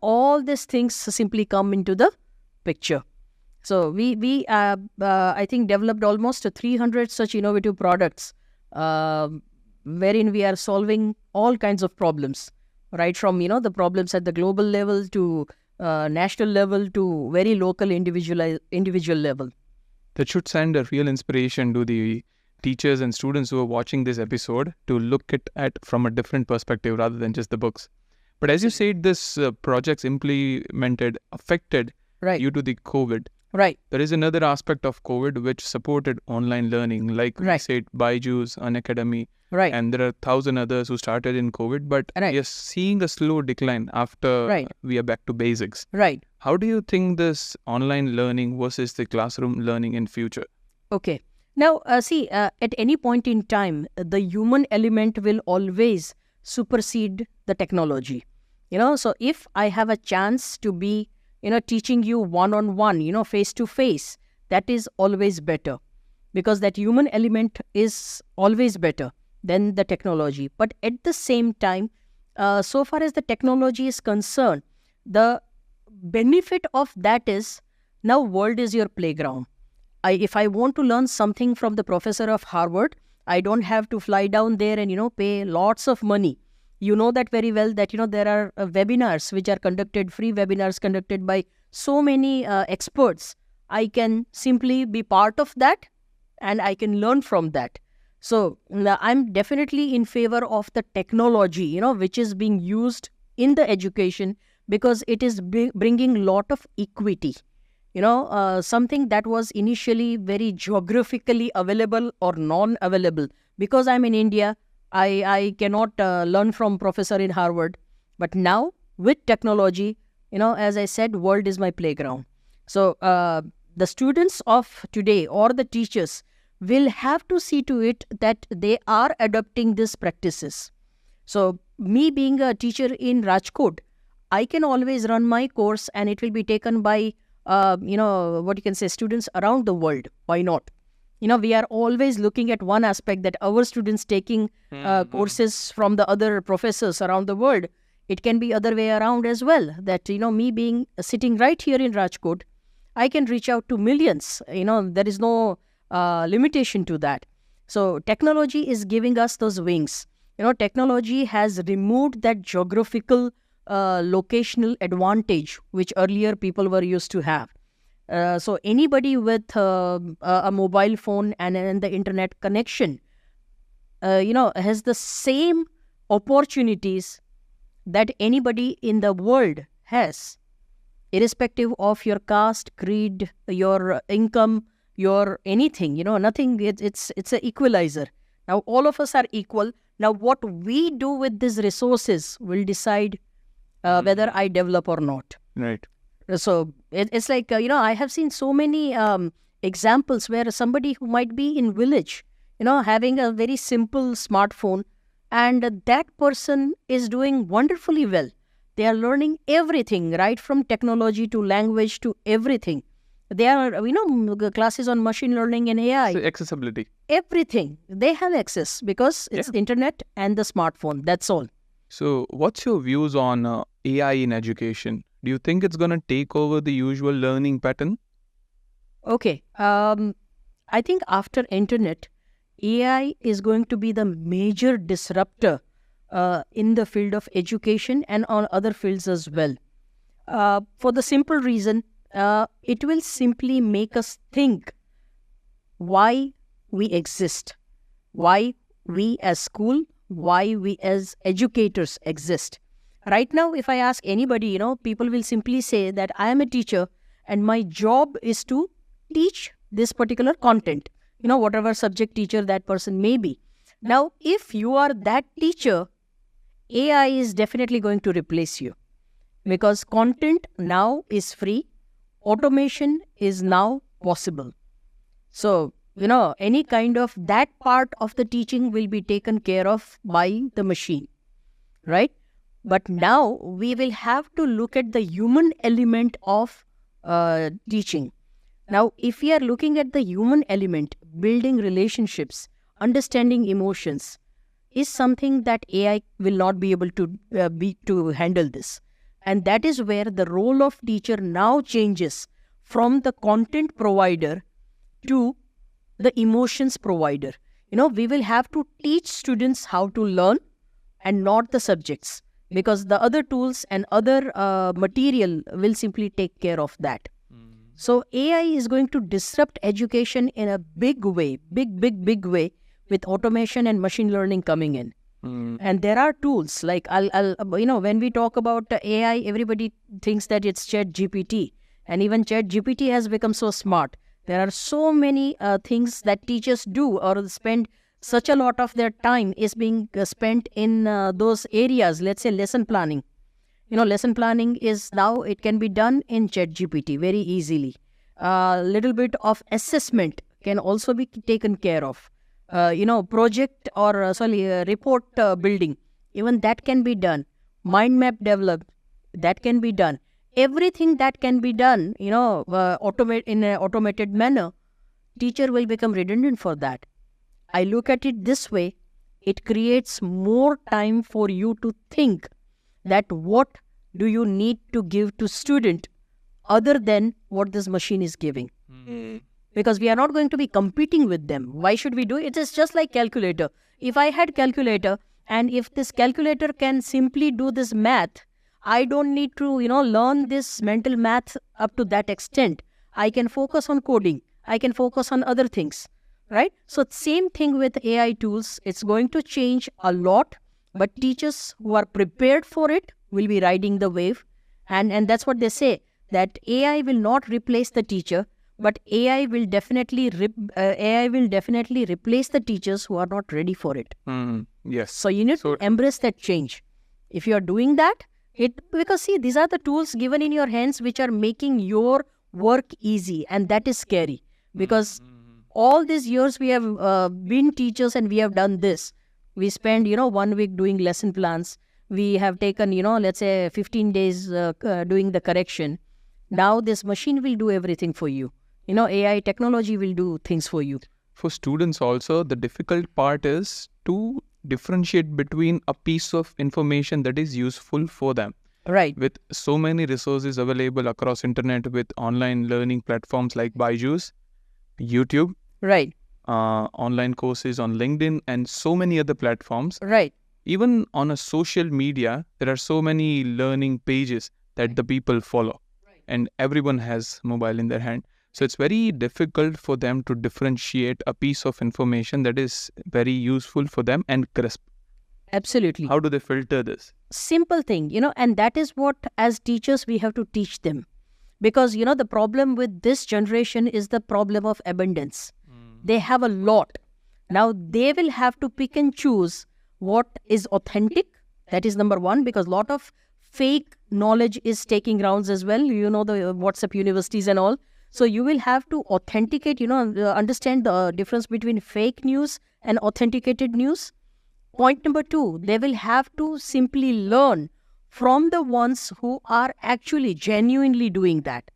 All these things simply come into the picture. So we I think developed almost 300 such innovative products, wherein we are solving all kinds of problems, right from the problems at the global level to national level to very local individual level. That should send a real inspiration to the teachers and students who are watching this episode to look at from a different perspective rather than just the books. But as you said, this projects implemented affected due to the COVID. Right. There is another aspect of COVID which supported online learning, like we said, Byju's, Unacademy, and there are 1,000 others who started in COVID. But you're seeing a slow decline after we are back to basics. Right. How do you think this online learning versus the classroom learning in future? Okay. Now, at any point in time, the human element will always supersede the technology. So if I have a chance to be teaching you one-on-one, face-to-face, that is always better, because that human element is always better than the technology. But at the same time, so far as the technology is concerned, the benefit of that is now world is your playground. If I want to learn something from the professor of Harvard, I don't have to fly down there and, pay lots of money. You know that very well that, there are webinars which are conducted, free webinars conducted by so many experts. I can simply be part of that and I can learn from that. So I'm definitely in favor of the technology, which is being used in the education, because it is bringing a lot of equity. Something that was initially very geographically available or non-available. Because I'm in India, I cannot learn from professor in Harvard. But now with technology, as I said, world is my playground. So the students of today or the teachers will have to see to it that they are adopting these practices. So me being a teacher in Rajkot, I can always run my course and it will be taken by students around the world. Why not? We are always looking at one aspect, that our students taking courses from the other professors around the world. It can be other way around as well, that, me being sitting right here in Rajkot, I can reach out to millions. There is no limitation to that. So technology is giving us those wings. Technology has removed that geographical locational advantage which earlier people were used to have. So anybody with a mobile phone and the internet connection, has the same opportunities that anybody in the world has, irrespective of your caste, creed, your income, your anything. Nothing. It's an equalizer. Now all of us are equal. Now what we do with these resources will decide whether I develop or not. Right. So it's like, I have seen so many examples where somebody who might be in village, having a very simple smartphone, and that person is doing wonderfully well. They are learning everything, right from technology to language to everything. There are, classes on machine learning and AI. So accessibility. Everything. They have access because it's internet and the smartphone. That's all. So what's your views on AI in education? Do you think it's going to take over the usual learning pattern? Okay. I think after internet, AI is going to be the major disruptor in the field of education and on other fields as well. For the simple reason, it will simply make us think why we exist, why we as school, why we as educators exist. Right now, if I ask anybody, people will simply say that I am a teacher and my job is to teach this particular content, whatever subject teacher that person may be. Now, if you are that teacher, AI is definitely going to replace you because content now is free. Automation is now possible. So, any kind of that part of the teaching will be taken care of by the machine, right? But now we will have to look at the human element of teaching. Now, if we are looking at the human element, building relationships, understanding emotions, is something that AI will not be able to handle this. And that is where the role of teacher now changes from the content provider to the emotions provider. We will have to teach students how to learn and not the subjects, because the other tools and other material will simply take care of that. So AI is going to disrupt education in a big way, big way, with automation and machine learning coming in. And there are tools like when we talk about AI, everybody thinks that it's ChatGPT, and even ChatGPT has become so smart. There are so many things that teachers do or spend such a lot of their time is being spent in those areas. Let's say lesson planning. Lesson planning is now, it can be done in ChatGPT very easily. Little bit of assessment can also be taken care of. Project or report building, even that can be done. Mind map develop, that can be done. Everything that can be done, automate in an automated manner, teacher will become redundant for that. I look at it this way, it creates more time for you to think that what do you need to give to student other than what this machine is giving. Because we are not going to be competing with them. Why should we do it? It is just like calculator. If I had calculator and if this calculator can simply do this math, I don't need to, learn this mental math up to that extent. I can focus on coding. I can focus on other things, right? So same thing with AI tools. It's going to change a lot, but teachers who are prepared for it will be riding the wave. And that's what they say, that AI will not replace the teacher, but AI will definitely replace the teachers who are not ready for it. Yes. So you need to embrace that change. If you are doing that, because see, these are the tools given in your hands which are making your work easy, and that is scary. Because all these years we have been teachers and we have done this. We spend 1 week doing lesson plans. We have taken let's say 15 days doing the correction. Now this machine will do everything for you. AI technology will do things for you. For students also, the difficult part is to differentiate between a piece of information that is useful for them. Right. With so many resources available across internet, with online learning platforms like Byju's, YouTube, right, online courses on LinkedIn, and so many other platforms. Right. Even on a social media, there are so many learning pages that the people follow, and everyone has mobile in their hand. So it's very difficult for them to differentiate a piece of information that is very useful for them and crisp. Absolutely. How do they filter this? Simple thing, and that is what as teachers we have to teach them. Because, the problem with this generation is the problem of abundance. They have a lot. Now they will have to pick and choose what is authentic. That is number one, because a lot of fake knowledge is taking rounds as well. The WhatsApp universities and all. So you will have to authenticate, understand the difference between fake news and authenticated news. Point number two, they will have to simply learn from the ones who are actually genuinely doing that.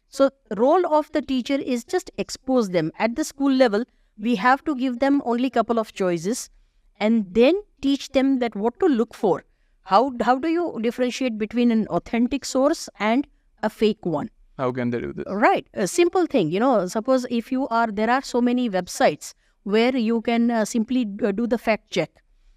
So role of the teacher is just expose them. At the school level, we have to give them only couple of choices and then teach them that what to look for. How do you differentiate between an authentic source and a fake one? How can they do this? Right. A simple thing, suppose if there are so many websites where you can simply do the fact check.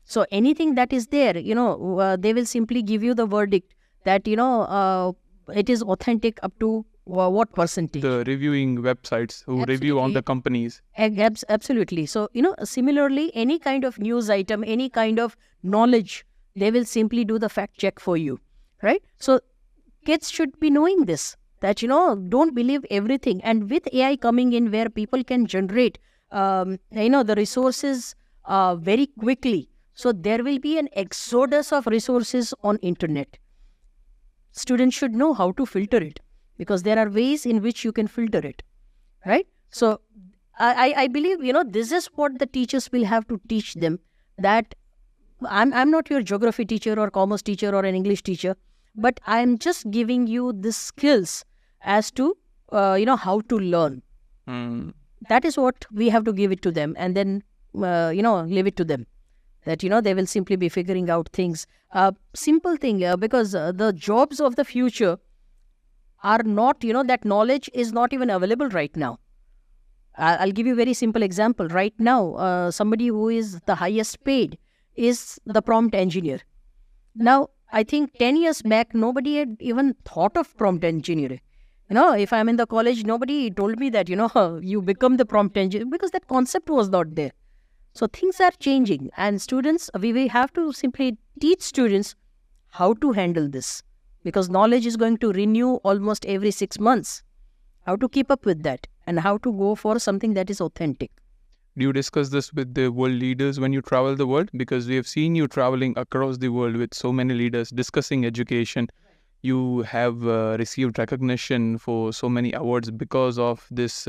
So anything that is there, they will simply give you the verdict that, it is authentic up to What percentage? The reviewing websites who review on the companies. Absolutely. So, similarly, any kind of news item, any kind of knowledge, they will simply do the fact check for you, right? So, kids should be knowing this, that, don't believe everything. And with AI coming in where people can generate, the resources very quickly. So, there will be an exodus of resources on internet. Students should know how to filter it, because there are ways in which you can filter it, right? So I believe, this is what the teachers will have to teach them, that I'm not your geography teacher or commerce teacher or an English teacher, but I'm just giving you the skills as to, how to learn. That is what we have to give it to them, and then, leave it to them. That, they will simply be figuring out things. Simple thing, because the jobs of the future are not, that knowledge is not even available right now. I'll give you a very simple example. Right now, somebody who is the highest paid is the prompt engineer. Now, I think 10 years back, nobody had even thought of prompt engineering. If I'm in the college, nobody told me that, you become the prompt engineer, because that concept was not there. So things are changing, and students, we have to simply teach students how to handle this, because knowledge is going to renew almost every 6 months. How to keep up with that, and how to go for something that is authentic. Do you discuss this with the world leaders when you travel the world? Because we have seen you traveling across the world with so many leaders discussing education. You have received recognition for so many awards because of this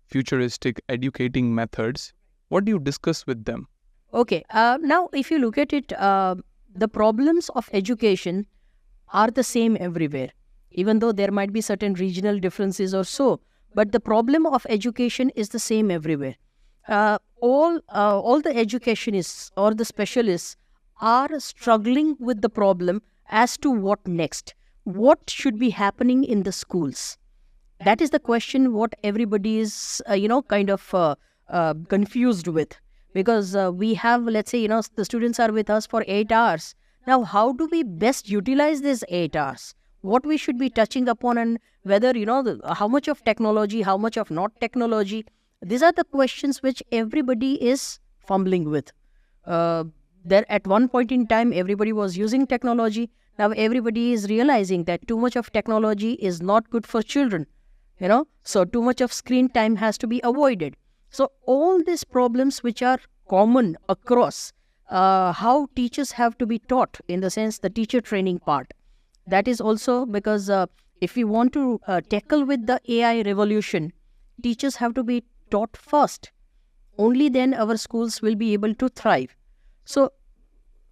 futuristic educating methods. What do you discuss with them? Okay, now if you look at it, the problems of education are the same everywhere, even though there might be certain regional differences or so, but the problem of education is the same everywhere. All the educationists or the specialists are struggling with the problem as to what next. What should be happening in the schools? That is the question what everybody is, kind of confused with. Because we have, let's say, the students are with us for 8 hours. Now, how do we best utilize these 8 hours? What we should be touching upon, and whether, how much of technology, how much of not technology. These are the questions which everybody is fumbling with. There at one point in time, everybody was using technology. Now, everybody is realizing that too much of technology is not good for children. So too much of screen time has to be avoided. So all these problems which are common across, how teachers have to be taught, in the sense the teacher training part. That is also because if we want to tackle with the AI revolution, teachers have to be taught first. Only then our schools will be able to thrive. So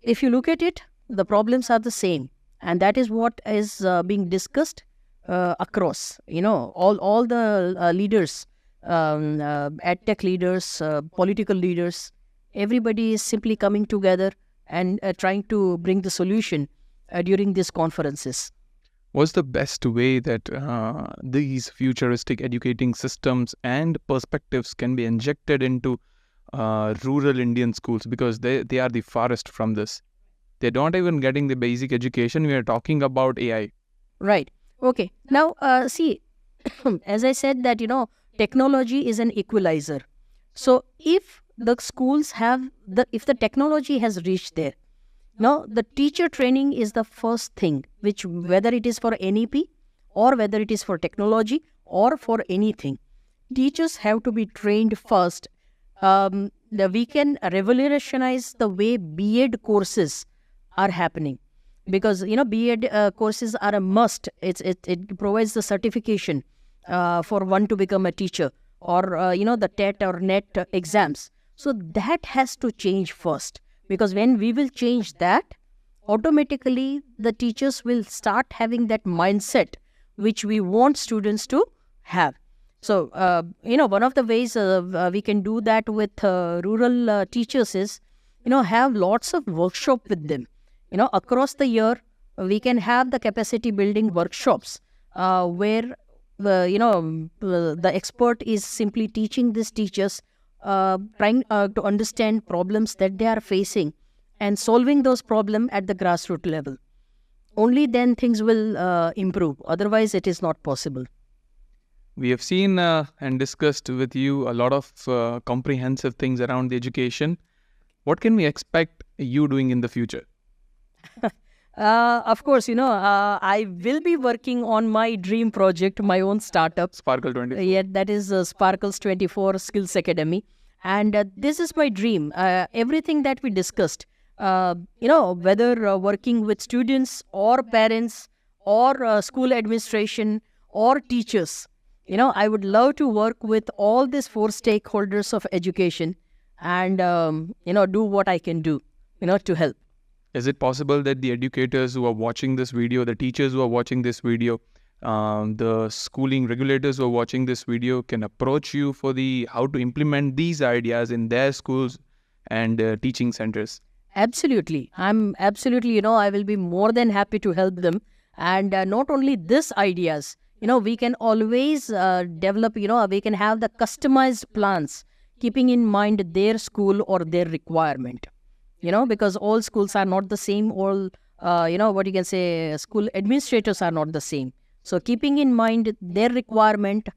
if you look at it, the problems are the same. And that is what is being discussed across, all the leaders, EdTech leaders, political leaders. Everybody is simply coming together and trying to bring the solution during these conferences. What's the best way that these futuristic educating systems and perspectives can be injected into rural Indian schools? Because they are the farthest from this. They're not even getting the basic education. We are talking about AI. Right. Okay. Now, see, as I said that, technology is an equalizer. So if the schools if the technology has reached there, now the teacher training is the first thing, which whether it is for NEP or whether it is for technology or for anything, teachers have to be trained first. We can revolutionize the way B.Ed courses are happening, because B.Ed courses are a must. It provides the certification for one to become a teacher, or the TET or NET exams. So that has to change first, because when we will change that, automatically the teachers will start having that mindset which we want students to have. So one of the ways we can do that with rural teachers is have lots of workshop with them. Across the year, we can have the capacity building workshops where the expert is simply teaching these teachers, trying to understand problems that they are facing and solving those problems at the grassroots level. Only then things will improve. Otherwise, it is not possible. We have seen and discussed with you a lot of comprehensive things around the education. What can we expect you doing in the future? Of course, I will be working on my dream project, my own startup. Sparkle 24. Yeah, that is Sparkles 24 Skills Academy. And this is my dream. Everything that we discussed, whether working with students or parents or school administration or teachers, I would love to work with all these four stakeholders of education and, do what I can do, to help. Is it possible that the educators who are watching this video, the teachers who are watching this video, the schooling regulators who are watching this video can approach you for how to implement these ideas in their schools and teaching centers? Absolutely. I'm absolutely, I will be more than happy to help them. And not only this ideas, we can always develop, we can have the customized plans, keeping in mind their school or their requirement. Because all schools are not the same, all, school administrators are not the same. So keeping in mind their requirement,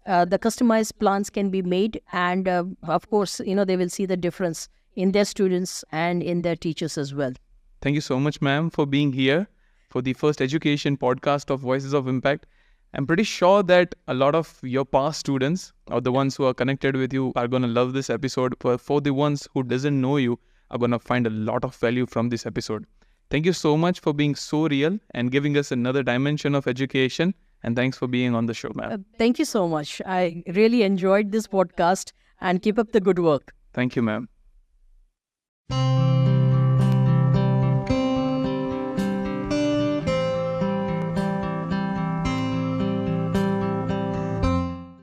the customized plans can be made. And of course, they will see the difference in their students and in their teachers as well. Thank you so much, ma'am, for being here for the first education podcast of Voices of Impact. I'm pretty sure that a lot of your past students or the ones who are connected with you are going to love this episode. For the ones who doesn't know you, are going to find a lot of value from this episode. Thank you so much for being so real and giving us another dimension of education. And thanks for being on the show, ma'am. Thank you so much. I really enjoyed this podcast and keep up the good work. Thank you, ma'am.